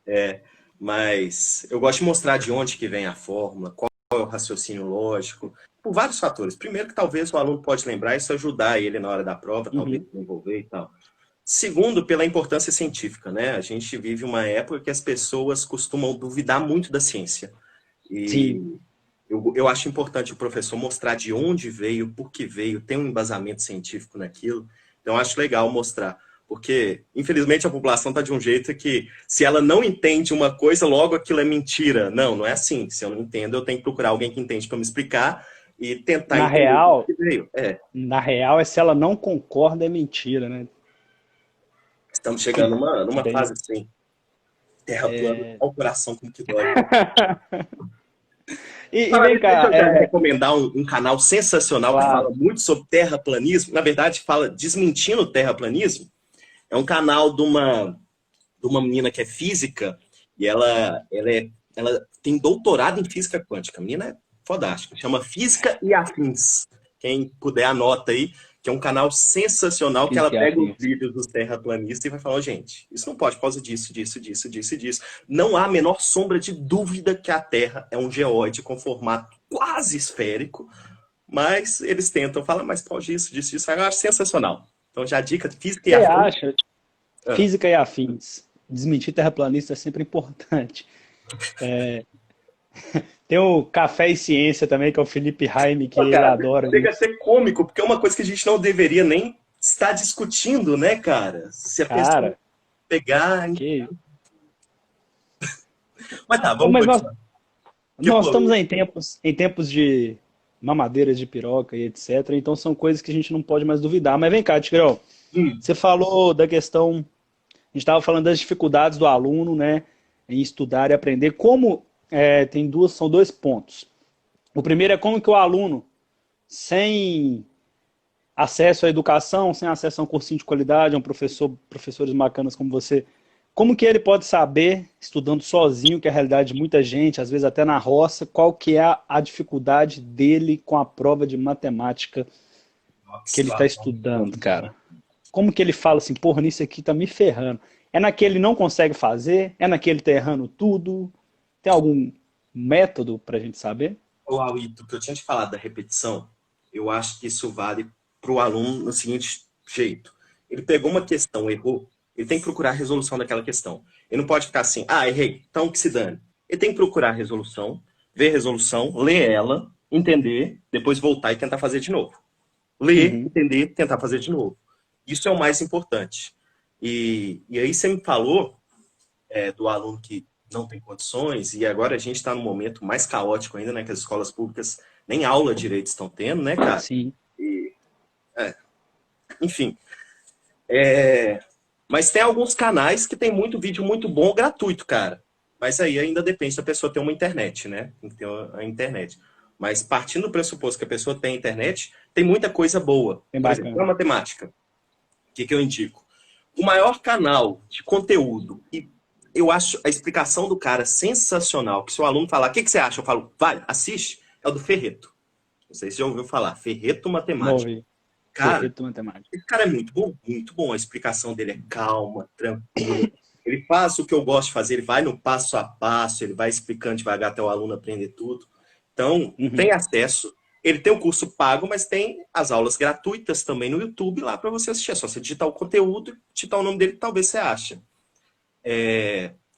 É, mas eu gosto de mostrar de onde que vem a fórmula, qual é o raciocínio lógico, por vários fatores. Primeiro que talvez o aluno pode lembrar e isso ajudar ele na hora da prova, talvez Uhum. desenvolver e tal. Segundo, pela importância científica, né? A gente vive uma época que as pessoas costumam duvidar muito da ciência. Sim. E eu acho importante o professor mostrar de onde veio, por que veio, tem um embasamento científico naquilo. Então, eu acho legal mostrar. Porque, infelizmente, a população está de um jeito que, se ela não entende uma coisa, logo aquilo é mentira. Não, não é assim. Se eu não entendo, eu tenho que procurar alguém que entende para me explicar e tentar Na entender por real, que veio. na real, se ela não concorda, é mentira, né? Estamos chegando numa Bem, fase assim. Terra plana, ao coração como que dói. e Fala, vem deixa cá, eu já recomendar um canal sensacional que claro. fala muito sobre terraplanismo. Na verdade, fala desmentindo o terraplanismo. É um canal de uma menina que é física e ela tem doutorado em física quântica. A menina é fodástica. Chama Física e Afins. Quem puder, anota aí, que é um canal sensacional que ela Física e pega os afins. vídeos dos terraplanistas e vai falar, "Ó, gente, isso não pode por causa disso, disso, disso, disso e disso. Não há a menor sombra de dúvida que a Terra é um geóide com formato quase esférico, mas eles tentam falar, mas pode isso, disso, disso. Eu acho sensacional. Então já a dica, física e Você afins. acha? Física e afins. Desmentir terraplanista é sempre importante. Tem o Café e Ciência também, que é o Felipe Raime, que Pô, ele cara, adora chega a isso. ser cômico, porque é uma coisa que a gente não deveria nem estar discutindo, né, cara? Se a pessoa Cara, pegar. que... Mas tá, Ô, vamos mas continuar. Que nós estamos foi? em tempos de mamadeiras de piroca e etc. Então são coisas que a gente não pode mais duvidar. Mas vem cá, Tigrão, Hum, você falou da questão, a gente estava falando das dificuldades do aluno, né, em estudar e aprender. São dois pontos. O primeiro é como que o aluno, sem acesso à educação, sem acesso a um cursinho de qualidade, a um professores bacanas como você, como que ele pode saber, estudando sozinho, que é a realidade de muita gente, às vezes até na roça, qual que é a dificuldade dele com a prova de matemática que que ele está situação. estudando, cara? Como que ele fala assim, porra, nisso aqui tá me ferrando? É naquele que não consegue fazer? É naquele que tá errando tudo? Tem algum método pra gente saber? O Auito, que eu tinha te falado da repetição, eu acho que isso vale para o aluno no seguinte jeito. Ele pegou uma questão, errou, ele tem que procurar a resolução daquela questão. Ele não pode ficar assim, errei, então que se dane. Ele tem que procurar a resolução, ver a resolução, ler ela, entender, depois voltar e tentar fazer de novo. Ler, Uhum. entender, tentar fazer de novo. Isso é o mais importante. E aí você me falou do aluno que não tem condições, e agora a gente está num momento mais caótico ainda, né? Que as escolas públicas nem aula direito estão tendo, né, cara? Sim. E, enfim. Mas tem alguns canais que tem muito vídeo muito bom gratuito, cara. Mas aí ainda depende da pessoa ter uma internet, né? Tem que ter a internet. Mas partindo do pressuposto que a pessoa tem internet, tem muita coisa boa. Bem Por exemplo, bacana. a matemática. O que eu indico? O maior canal de conteúdo, e eu acho a explicação do cara sensacional, que se o aluno falar, o que você acha? Eu falo, vai, assiste, é o do Ferreto. Não sei se você já ouviu falar, Ferreto Matemática. Novo. Cara, Ferreto Matemática. esse cara é muito bom, muito bom. A explicação dele é calma, tranquila. Ele faz o que eu gosto de fazer, ele vai no passo a passo, ele vai explicando devagar até o aluno aprender tudo. Então, tem acesso. Ele tem o curso pago, mas tem as aulas gratuitas também no YouTube lá para você assistir. É só você digitar o conteúdo, digitar o nome dele, que talvez você ache.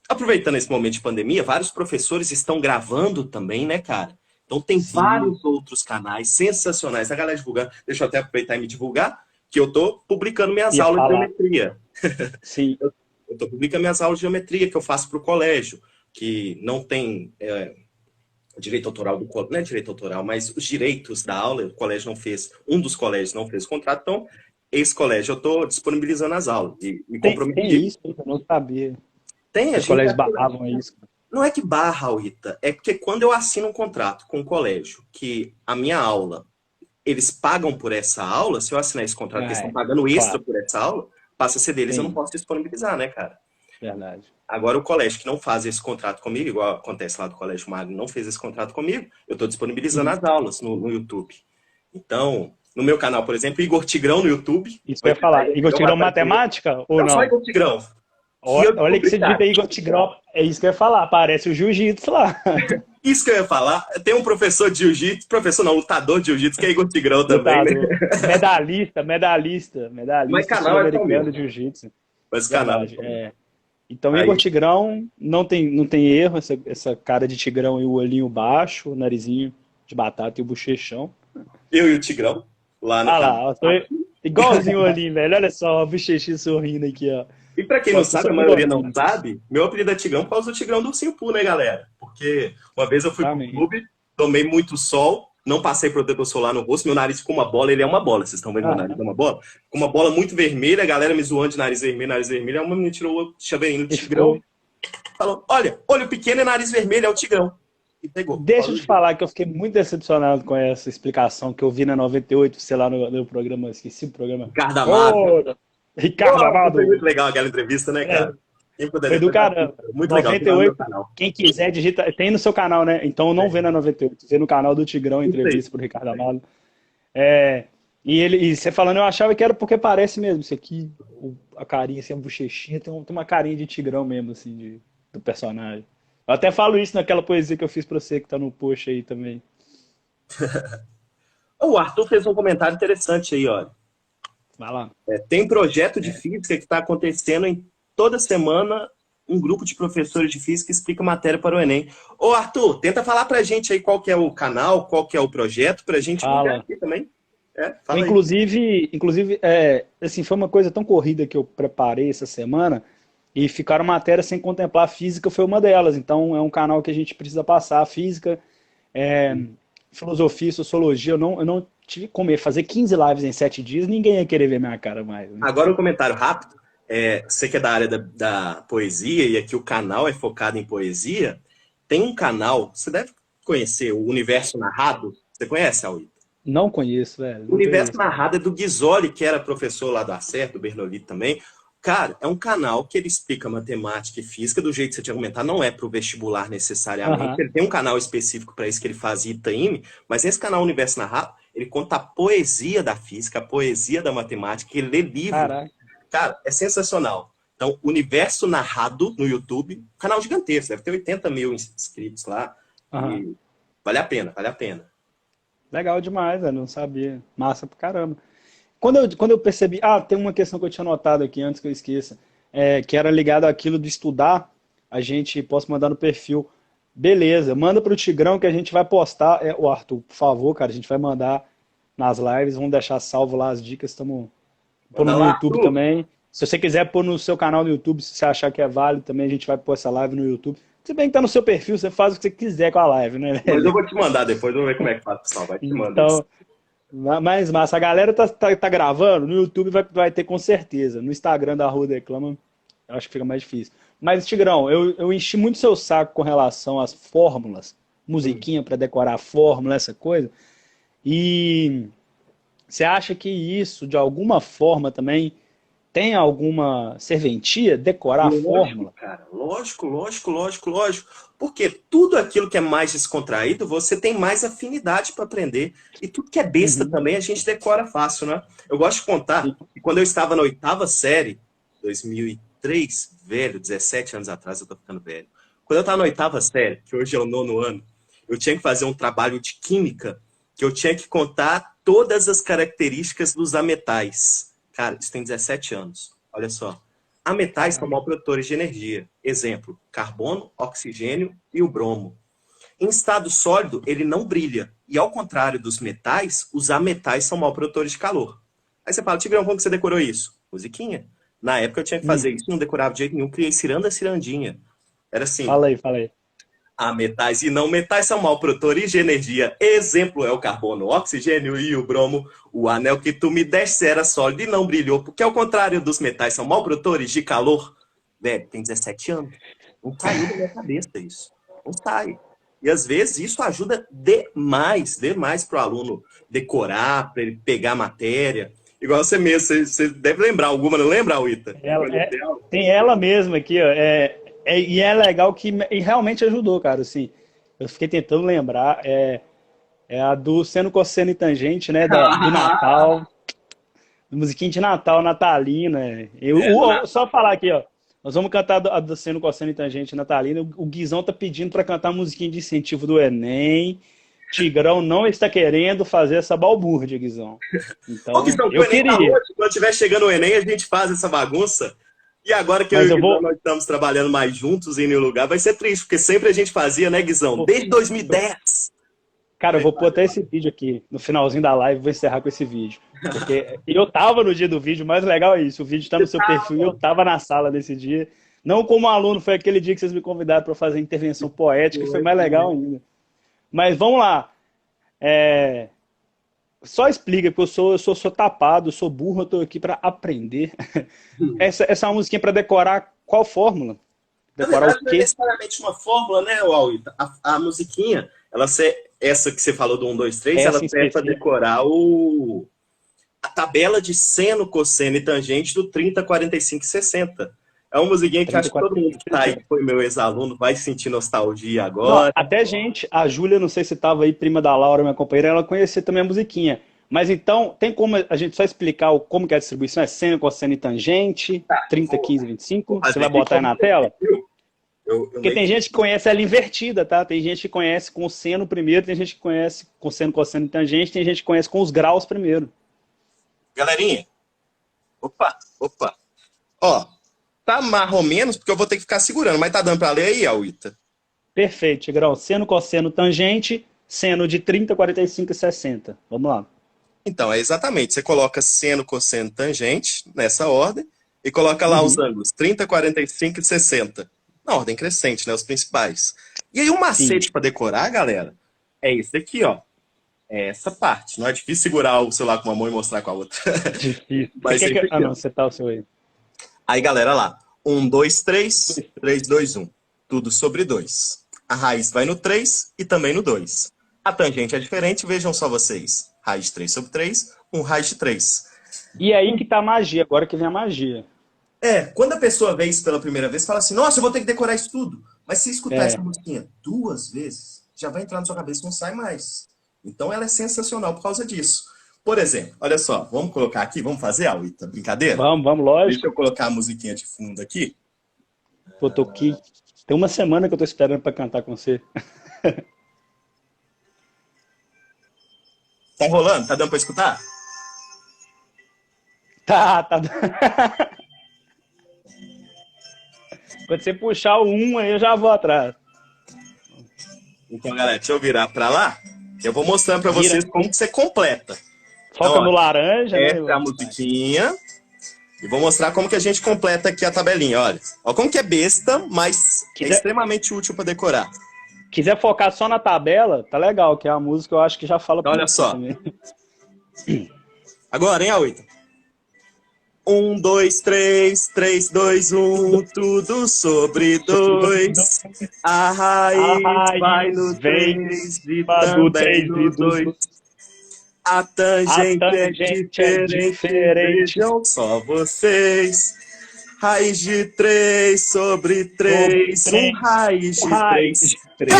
Aproveitando esse momento de pandemia, vários professores estão gravando também, né, cara? Então tem Sim. vários outros canais sensacionais. A galera divulgando. Deixa eu até aproveitar e me divulgar, que eu tô publicando minhas aulas de geometria. Sim. Eu tô publicando minhas aulas de geometria que eu faço para o colégio, que não tem direito autoral do colégio, não é direito autoral, mas os direitos da aula, o colégio não fez, um dos colégios não fez o contrato, então esse colégio eu estou disponibilizando as aulas e me comprometi. Tem isso, eu não sabia. Tem, Os colégios barravam isso. Não é que barra, Rita, é porque quando eu assino um contrato com o colégio, que a minha aula, eles pagam por essa aula, se eu assinar esse contrato, eles estão pagando extra por essa aula, passa a ser deles, eu não posso disponibilizar, né, cara? Verdade. Agora, o colégio que não faz esse contrato comigo, igual acontece lá do Colégio Magno, não fez esse contrato comigo, eu estou disponibilizando as aulas no YouTube. Então, no meu canal, por exemplo, Igor Tigrão no YouTube. Isso que eu ia falar. Igor Tigrão Matemática ou não? Só Igor Tigrão. Olha que você digita Igor Tigrão, é isso que eu ia falar, aparece o jiu-jitsu lá. Isso que eu ia falar, tem um professor de jiu-jitsu, professor não, lutador de jiu-jitsu, que é Igor Tigrão também, né? Medalhista Mas canal é americano de jiu-jitsu. Mas canal Então, Igor Tigrão, não tem erro, essa cara de tigrão e o olhinho baixo, o narizinho de batata e o bochechão. Eu e o Tigrão, lá no lá, igualzinho o olhinho, velho, olha só, o bochechinho sorrindo aqui, ó. E pra quem não sabe, a maioria não sabe, meu apelido é Tigrão por causa do Tigrão do Ursinho Poo, né, galera? Porque uma vez eu fui pro clube, tomei muito sol, não passei protetor solar no rosto, meu nariz ficou uma bola, ele é uma bola, vocês estão vendo meu nariz é uma bola? Ficou uma bola muito vermelha, a galera me zoando de nariz vermelho, aí uma menina tirou o chaveirinho do Tigrão, falou, olha, olho pequeno e nariz vermelho, é o Tigrão. E pegou. Deixa eu te falar que eu fiquei muito decepcionado com essa explicação que eu vi na 98, sei lá, no programa, esqueci o programa. Ricardo Amado. Ricardo Amado. Foi muito legal aquela entrevista, né, cara? Foi do caramba. Muito 98, legal. Quem quiser, digita. Tem no seu canal, né? Então não vê na 98, vê no canal do Tigrão, entrevista pro Ricardo Amado. E você falando, eu achava que era porque parece mesmo. Isso aqui, a carinha, assim, a bochechinha, tem uma carinha de Tigrão mesmo, assim, do personagem. Eu até falo isso naquela poesia que eu fiz pra você, que tá no post aí também. O Arthur fez um comentário interessante aí, olha. Vai lá. Tem projeto de física que está acontecendo em toda semana, um grupo de professores de física explica matéria para o Enem. Ô, Arthur, tenta falar pra gente aí qual que é o canal, qual que é o projeto, pra gente divulgar aqui também. Inclusive, assim, foi uma coisa tão corrida que eu preparei essa semana e ficaram matérias sem contemplar. A física foi uma delas, então é um canal que a gente precisa passar. Física, filosofia, sociologia, eu não tive como fazer 15 lives em 7 dias, ninguém ia querer ver minha cara mais. Né? Agora um comentário rápido. Você que é da área da poesia e aqui o canal é focado em poesia, tem um canal, você deve conhecer, o Universo Narrado. Você conhece, Auí? Não conheço, velho. O Universo Narrado é do Ghisoli, que era professor lá do Acerto, do Bernolito também. Cara, é um canal que ele explica matemática e física do jeito que você tinha comentado, não é para o vestibular necessariamente. Ele tem um canal específico para isso que ele faz ITAIME, mas esse canal Universo Narrado, ele conta a poesia da física, a poesia da matemática, ele lê livro. Caraca. Cara, é sensacional. Então, Universo Narrado no YouTube, canal gigantesco, deve ter 80 mil inscritos lá. E vale a pena, vale a pena. Legal demais, velho, não sabia. Massa pra caramba. Quando eu percebi... tem uma questão que eu tinha notado aqui antes que eu esqueça, que era ligado àquilo de estudar, a gente posso mandar no perfil. Beleza, manda pro Tigrão que a gente vai postar. O Arthur, por favor, cara, a gente vai mandar nas lives, vamos deixar salvo lá as dicas, estamos no YouTube também. Se você quiser pôr no seu canal no YouTube, se você achar que é válido, também a gente vai pôr essa live no YouTube. Se bem que tá no seu perfil, você faz o que você quiser com a live, né, Mas velho? eu vou te mandar depois, vamos ver como é que faz, pessoal. Vai te mandar isso. Então, mas massa, a galera tá gravando, no YouTube vai ter com certeza. No Instagram da Rua Declama, eu acho que fica mais difícil. Mas, Tigrão, eu enchi muito seu saco com relação às fórmulas, musiquinha para decorar a fórmula, essa coisa. E você acha que isso, de alguma forma, também tem alguma serventia? Decorar a Lógico, fórmula? cara. Lógico, lógico, lógico, lógico. Porque tudo aquilo que é mais descontraído, você tem mais afinidade para aprender. E tudo que é besta Uhum. também, a gente decora fácil, né? Eu gosto de contar que quando eu estava na oitava série, 2003, velho, 17 anos atrás, eu tô ficando velho. Quando eu estava na oitava série, que hoje é o nono ano, eu tinha que fazer um trabalho de química, que eu tinha que contar todas as características dos ametais. Cara, isso tem 17 anos. Olha só. Ametais são mal produtores de energia. Exemplo, carbono, oxigênio e o bromo. Em estado sólido, ele não brilha. E ao contrário dos metais, os ametais são mal produtores de calor. Aí você fala, Tigrão, como que você decorou isso? Musiquinha. Na época eu tinha que fazer Uhum. isso, não decorava de jeito nenhum, criei ciranda cirandinha. Era assim, Fala aí, fala aí. a metais e não metais são mal produtores de energia. Exemplo é o carbono, o oxigênio e o bromo. O anel que tu me deste era sólido e não brilhou, porque ao contrário dos metais são mal produtores de calor. Velho, tem 17 anos. Não saiu da minha cabeça isso. Não sai. E às vezes isso ajuda demais, demais para o aluno decorar, para ele pegar a matéria. Igual você mesmo, você deve lembrar alguma, não lembra, Uita? Tem ela mesma aqui, ó. E é legal que e realmente ajudou, cara. Assim, eu fiquei tentando lembrar. É a do seno, cosseno e tangente, né? Do Natal. Musiquinha de Natal, natalina. Só falar aqui, ó. Nós vamos cantar a do seno, cosseno e tangente natalina. O Guizão tá pedindo para cantar a musiquinha de incentivo do Enem. Tigrão não está querendo fazer essa balbúrdia, Guizão. Ô, Então, Guizão, que o eu Enem tá queria. longe. Quando estiver chegando o Enem, a gente faz essa bagunça. E agora que eu Mas e o eu Guizão vou. nós estamos trabalhando mais juntos em nenhum lugar, vai ser triste, porque sempre a gente fazia, né, Guizão? Desde 2010. Cara, eu vou pôr até esse vídeo aqui no finalzinho da live, vou encerrar com esse vídeo. Porque eu tava no dia do vídeo, o mais legal é isso, o vídeo tá no seu perfil e eu tava na sala nesse dia. Não como aluno, foi aquele dia que vocês me convidaram para fazer intervenção poética, e foi mais legal ainda. Mas vamos lá. É, Só explica, porque eu sou tapado, eu sou burro, eu tô aqui para aprender. Essa é uma musiquinha para decorar qual fórmula? Na Decorar verdade, o não é quê? necessariamente uma fórmula, né, Alwita? A musiquinha, essa que você falou do 1, 2, 3, ela Essa em serve para específico. decorar a tabela de seno, cosseno e tangente do 30, 45 e 60. É uma musiquinha que eu acho 30, que todo mundo 45, que está aí, 60. que foi meu ex-aluno, vai sentir nostalgia Não, agora. até gente, a Júlia, não sei se estava aí, prima da Laura, minha companheira, ela conhecia também a musiquinha. Mas então, tem como a gente só explicar como que é a distribuição? É seno, cosseno e tangente, 30, Vou, 15, vou 25? Você fazer vai aqui botar aí como na você tela? pediu. Eu Porque meio tem que... gente que conhece ela invertida, tá? Tem gente que conhece com o seno primeiro, tem gente que conhece com seno, cosseno e tangente, tem gente que conhece com os graus primeiro. Galerinha, opa, opa. Ó, tá mais ou menos, porque eu vou ter que ficar segurando, mas tá dando para ler aí, Alwita? Perfeito, Tigrão. Seno, cosseno, tangente, seno de 30, 45 e 60. Vamos lá. Então, é exatamente. Você coloca seno, cosseno, tangente, nessa ordem, e coloca lá os Uhum. ângulos 30, 45 e 60. Na ordem crescente, né? Os principais. E aí, o Sim. macete para decorar, galera, é esse aqui, ó. É essa parte. Não é difícil segurar o celular com uma mão e mostrar com a outra. Difícil. Você Mas quer sempre que... Ah, aqui, ó. não, você tá o seu aí. Aí, galera, lá. 1, 2, 3, 3, 2, 1. Tudo sobre 2. A raiz vai no 3 e também no 2. A tangente é diferente, vejam só vocês. Raiz de 3 sobre 3, 1 raiz de 3. E aí que tá a magia, agora que vem a magia. Quando a pessoa vê isso pela primeira vez, fala assim, nossa, eu vou ter que decorar isso tudo. Mas se escutar essa É, musiquinha 2 vezes, já vai entrar na sua cabeça e não sai mais. Então ela é sensacional por causa disso. Por exemplo, olha só, vamos colocar aqui, vamos fazer, Alwita, brincadeira? vamos, Deixa lógico. eu colocar a musiquinha de fundo aqui. Pô, tô aqui. Tem uma semana que eu tô esperando pra cantar com você. Tá rolando? Tá dando pra escutar? Tá. Quando você puxar o um aí, eu já vou atrás. Então, galera, deixa eu virar pra lá. Eu vou mostrando pra Vira. vocês como que você completa. Então, Foca ó, no laranja, né? essa é a musiquinha. E vou mostrar como que a gente completa aqui a tabelinha, olha. Olha como que é besta, mas é extremamente útil para decorar. Quiser focar só na tabela, tá legal, que é a música eu acho que já fala Então, por olha si só. também. Agora, hein, Awita? 1, 2, 3, 3, 2, 1, tudo sobre 2. A raiz vai no 3 e também no 2. A tangente é diferente, vejam só vocês. Raiz de 3 sobre 3, raiz de 3.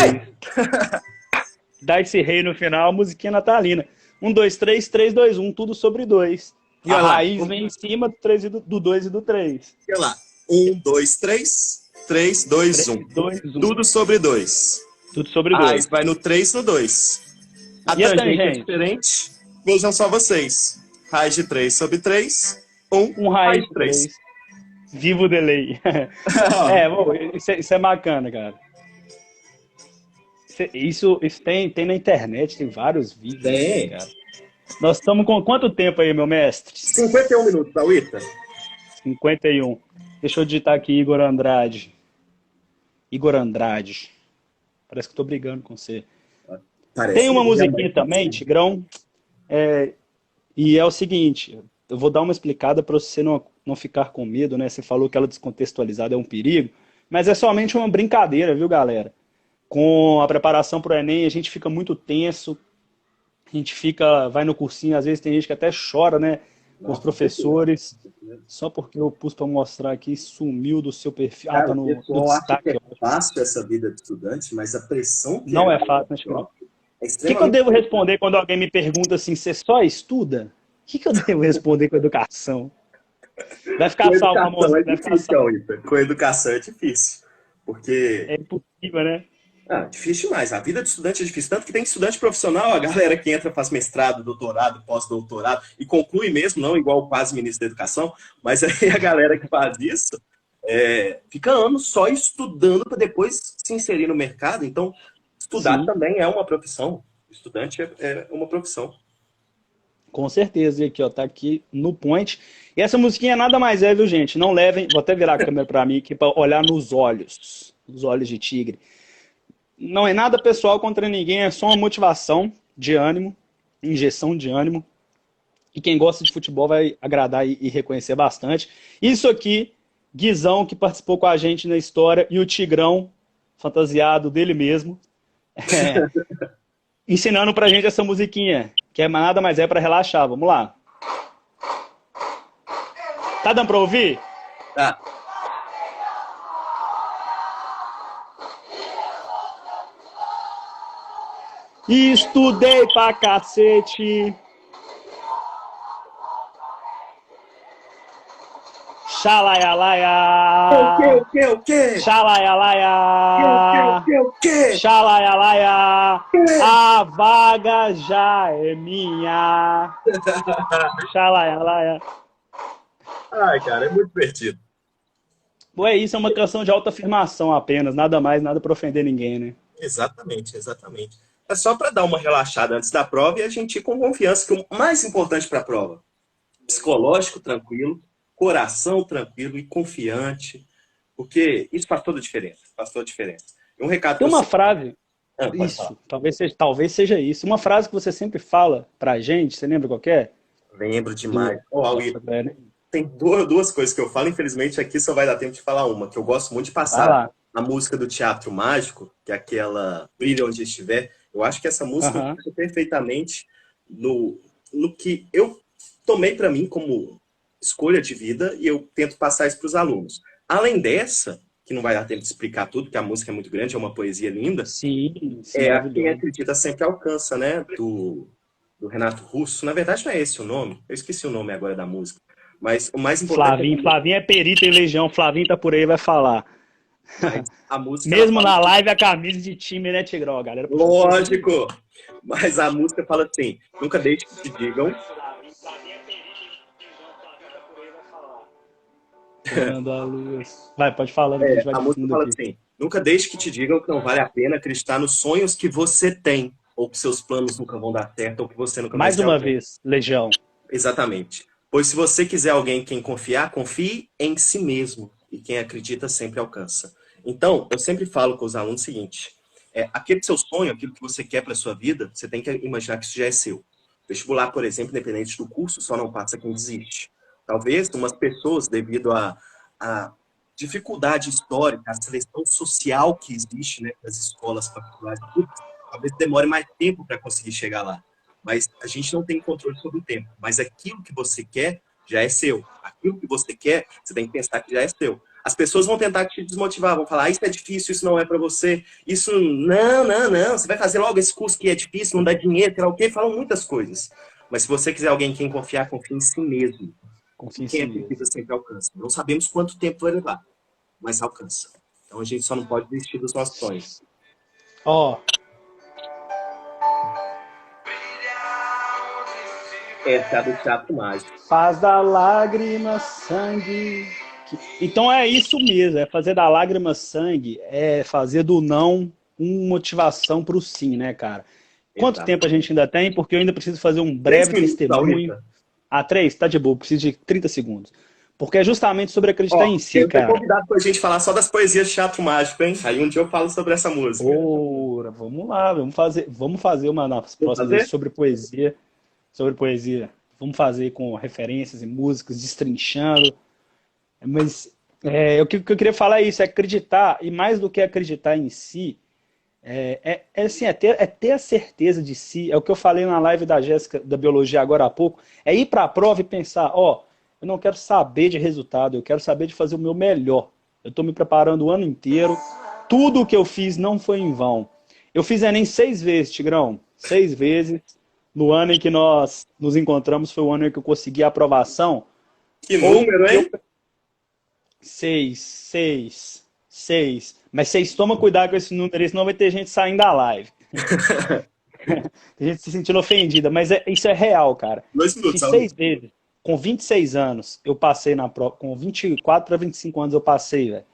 Dá esse rei no final, a musiquinha natalina. 1, 2, 3, 3, 2, 1, tudo sobre 2. E a raiz vem em cima do 3 e do 2 e do 3. Olha lá. 1, 2, 3, 3, 2, 1. Tudo sobre 2. Tudo sobre 2. A raiz vai no 3 no 2. A tangente é diferente. Vejam só vocês. Raiz de 3 sobre 3, 1, raiz de 3. Viva o delay. Bom, isso é bacana, cara. Isso tem na internet, tem vários vídeos. Tem. Cara. Nós estamos com quanto tempo aí, meu mestre? 51 minutos, Awita. 51. Deixa eu digitar aqui Igor Andrade. Igor Andrade. Parece que eu tô brigando com você. Tem uma musiquinha também, Tigrão. E é o seguinte, eu vou dar uma explicada para você não ficar com medo, né? Você falou que ela descontextualizada é um perigo, mas é somente uma brincadeira, viu, galera? Com a preparação para o Enem, a gente fica muito tenso, a gente vai no cursinho, às vezes tem gente que até chora, né? Com os professores, só porque eu pus para mostrar aqui, sumiu do seu perfil. Cara, tá no destaque. É fácil essa vida de estudante, mas a pressão que não é fácil, né, Tigrão? O que eu devo responder quando alguém me pergunta assim, você só estuda? O que eu devo responder com educação? Vai ficar salvo, amor. Com educação é difícil. Porque... é impossível, né? Difícil demais. A vida de estudante é difícil. Tanto que tem estudante profissional, a galera que entra, faz mestrado, doutorado, pós-doutorado, e conclui mesmo, não igual quase ministro da educação, mas aí a galera que faz isso fica anos só estudando para depois se inserir no mercado. Então, estudar também é uma profissão. Estudante é uma profissão. Com certeza. E aqui, ó, tá aqui no point. E essa musiquinha nada mais é, viu, gente? Não levem... Vou até virar a câmera para mim aqui para olhar nos olhos de tigre. Não é nada pessoal contra ninguém, é só uma motivação de ânimo, injeção de ânimo. E quem gosta de futebol vai agradar e reconhecer bastante. Isso aqui, Guizão, que participou com a gente na história, e o Tigrão, fantasiado dele mesmo, ensinando pra gente essa musiquinha, que nada mais é para relaxar. Vamos lá. Tá dando pra ouvir? Tá. Estudei pra cacete. Xalaialaia. O quê? Xalaialaia. O quê? Xalaialaia. A vaga já é minha. Xalaialaia. Ai, cara, é muito divertido. Ué, isso é uma canção de autoafirmação apenas, nada mais, nada pra ofender ninguém, né? Exatamente. É só para dar uma relaxada antes da prova e a gente ir com confiança, que o mais importante para a prova, psicológico tranquilo, coração tranquilo e confiante, porque isso faz toda a diferença. Um recado. Tem uma frase, isso, talvez seja isso. Uma frase que você sempre fala pra gente, você lembra qual que é? Lembro demais. Tem duas coisas que eu falo, infelizmente aqui só vai dar tempo de falar uma, que eu gosto muito de passar. A música do Teatro Mágico, que é aquela Brilha Onde Estiver. Eu acho que essa música encaixa perfeitamente no que eu tomei para mim como escolha de vida e eu tento passar isso para os alunos. Além dessa, que não vai dar tempo de explicar tudo, porque a música é muito grande, é uma poesia linda. Sim, a Quem Acredita Sempre Alcança, né? Do Renato Russo. Na verdade, não é esse o nome. Eu esqueci o nome agora da música. Mas o mais importante... Flavinho é perito em Legião. Flavinho tá por aí, vai falar. A música, mesmo na live, a camisa de time, né, Tigrão, galera? Lógico! Mas a música fala assim, nunca deixe que te digam... Vai, pode falar. A música fala assim, nunca deixe que te digam que não vale a pena acreditar nos sonhos que você tem, ou que seus planos nunca vão dar certo, ou que você nunca vai Mais uma vez, Legião. Exatamente. Pois se você quiser alguém em quem confiar, confie em si mesmo. E quem acredita sempre alcança. Então, eu sempre falo com os alunos o seguinte: aquele seu sonho, aquilo que você quer para sua vida, você tem que imaginar que isso já é seu. Vestibular, por exemplo, independente do curso, só não passa quem desiste. Talvez umas pessoas, devido à dificuldade histórica, à seleção social que existe, né, nas escolas particulares públicas, talvez demore mais tempo para conseguir chegar lá. Mas a gente não tem controle sobre o tempo. Mas aquilo que você quer já é seu. Aquilo que você quer, você tem que pensar que já é seu. As pessoas vão tentar te desmotivar, vão falar, isso é difícil, isso não é para você, isso, não, você vai fazer logo esse curso que é difícil, não dá dinheiro, sei lá o quê, falam muitas coisas. Mas se você quiser alguém em quem confiar, confie em si mesmo. Confia em Quem si mesmo. acredita sempre alcança. Não sabemos quanto tempo vai levar, mas alcança. Então a gente só não pode desistir dos nossos sonhos. Ó, Essa é a do Teatro Mágico. faz da lágrima sangue. Então é isso mesmo, é fazer da lágrima sangue, é fazer do não uma motivação para o sim, né, cara? Quanto Exato. tempo a gente ainda tem? Porque eu ainda preciso fazer um 3 breve minutos, testemunho. Laurita. Ah, 3? Tá de boa, preciso de 30 segundos. Porque é justamente sobre acreditar em si, Eu fui cara. convidado pra gente falar só das poesias de Teatro Mágico, hein? Aí um dia eu falo sobre essa música. Ora, vamos lá, vamos fazer uma nas próximas vezes sobre poesia. Sobre poesia. Vamos fazer com referências e músicas, destrinchando. Mas o que eu queria falar é isso, é acreditar, e mais do que acreditar em si, assim, ter a certeza de si, é o que eu falei na live da Jéssica, da Biologia, agora há pouco, é ir para a prova e pensar, eu não quero saber de resultado, eu quero saber de fazer o meu melhor. Eu estou me preparando o ano inteiro, tudo o que eu fiz não foi em vão. Eu fiz Enem 6 vezes, Tigrão, 6 vezes. No ano em que nós nos encontramos, foi o ano em que eu consegui a aprovação. Que número, hein? 6. Mas vocês tomam cuidado com esse número aí, senão vai ter gente saindo da live. Tem gente se sentindo ofendida, mas isso é real, cara. 2 minutos, Fiz 6 vezes. Com 26 anos, eu passei na prova. Com 24 para 25 anos, eu passei, velho.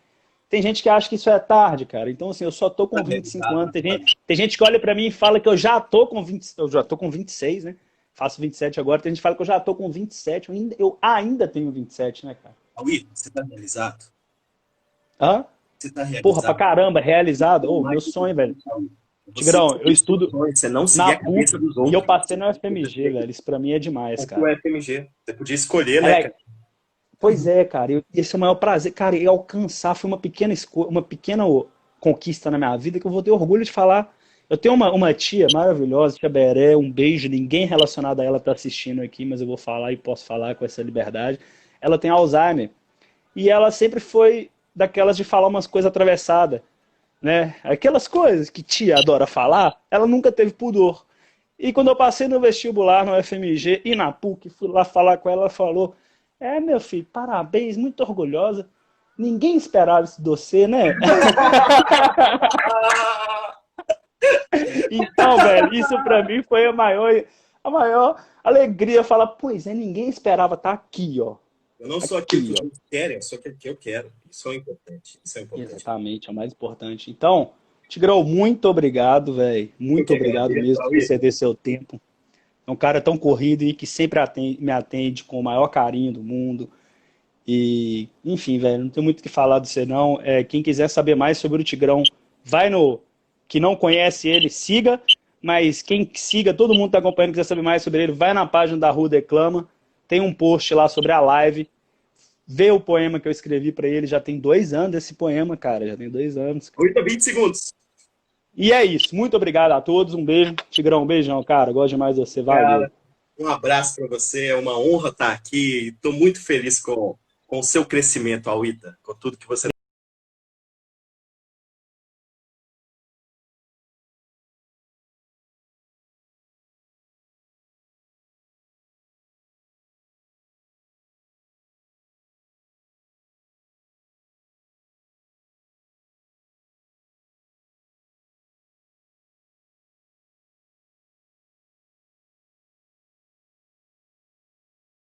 Tem gente que acha que isso é tarde, cara. Então, assim, eu só tô com 25 anos. Tem gente que olha pra mim e fala que eu já tô com 20, eu já tô com 26, né? Faço 27 agora. Tem gente que fala que eu já tô com 27. Eu ainda tenho 27, né, cara? Cauê, você tá realizado? Hã? Você tá realizado? Porra, pra caramba, realizado. Meu sonho, velho. Tigrão, eu estudo você não na a cabeça PUC dos outros. e eu passei na UFMG, velho. Isso pra mim é demais, cara. O UFMG. Você podia escolher, né, cara? Pois é, cara. Esse é o maior prazer. Cara, e alcançar foi uma pequena conquista na minha vida que eu vou ter orgulho de falar. Eu tenho uma tia maravilhosa, tia Beré, um beijo. Ninguém relacionado a ela tá assistindo aqui, mas eu vou falar e posso falar com essa liberdade. Ela tem Alzheimer. E ela sempre foi daquelas de falar umas coisas atravessadas, né? Aquelas coisas que tia adora falar, ela nunca teve pudor. E quando eu passei no vestibular, no FMG e na PUC, fui lá falar com ela, ela falou: meu filho, parabéns, muito orgulhosa. Ninguém esperava isso de você, né? Então, velho, isso pra mim foi a maior alegria. Falar, pois ninguém esperava estar aqui, ó. Eu não sou aquilo que os outros querem, eu sou aquilo que eu quero. Isso é importante. Exatamente, é o mais importante. Então, Tigrão, muito obrigado, velho. Muito obrigado mesmo por ceder seu tempo. É um cara tão corrido e que sempre me atende com o maior carinho do mundo. E, enfim, velho, não tem muito o que falar de você, não. Quem quiser saber mais sobre o Tigrão, vai no... Que não conhece ele, siga. Mas quem siga, todo mundo está acompanhando, quiser saber mais sobre ele, vai na página da Rua Declama. Tem um post lá sobre a live. Vê o poema que eu escrevi para ele. Já tem 2 anos esse poema, cara. Já tem 2 anos. 20 segundos. E é isso. Muito obrigado a todos. Um beijo. Tigrão, um beijão, cara. Gosto demais de você. Valeu. Cara, um abraço para você. É uma honra estar aqui. Estou muito feliz com o seu crescimento, Auita. Com tudo que você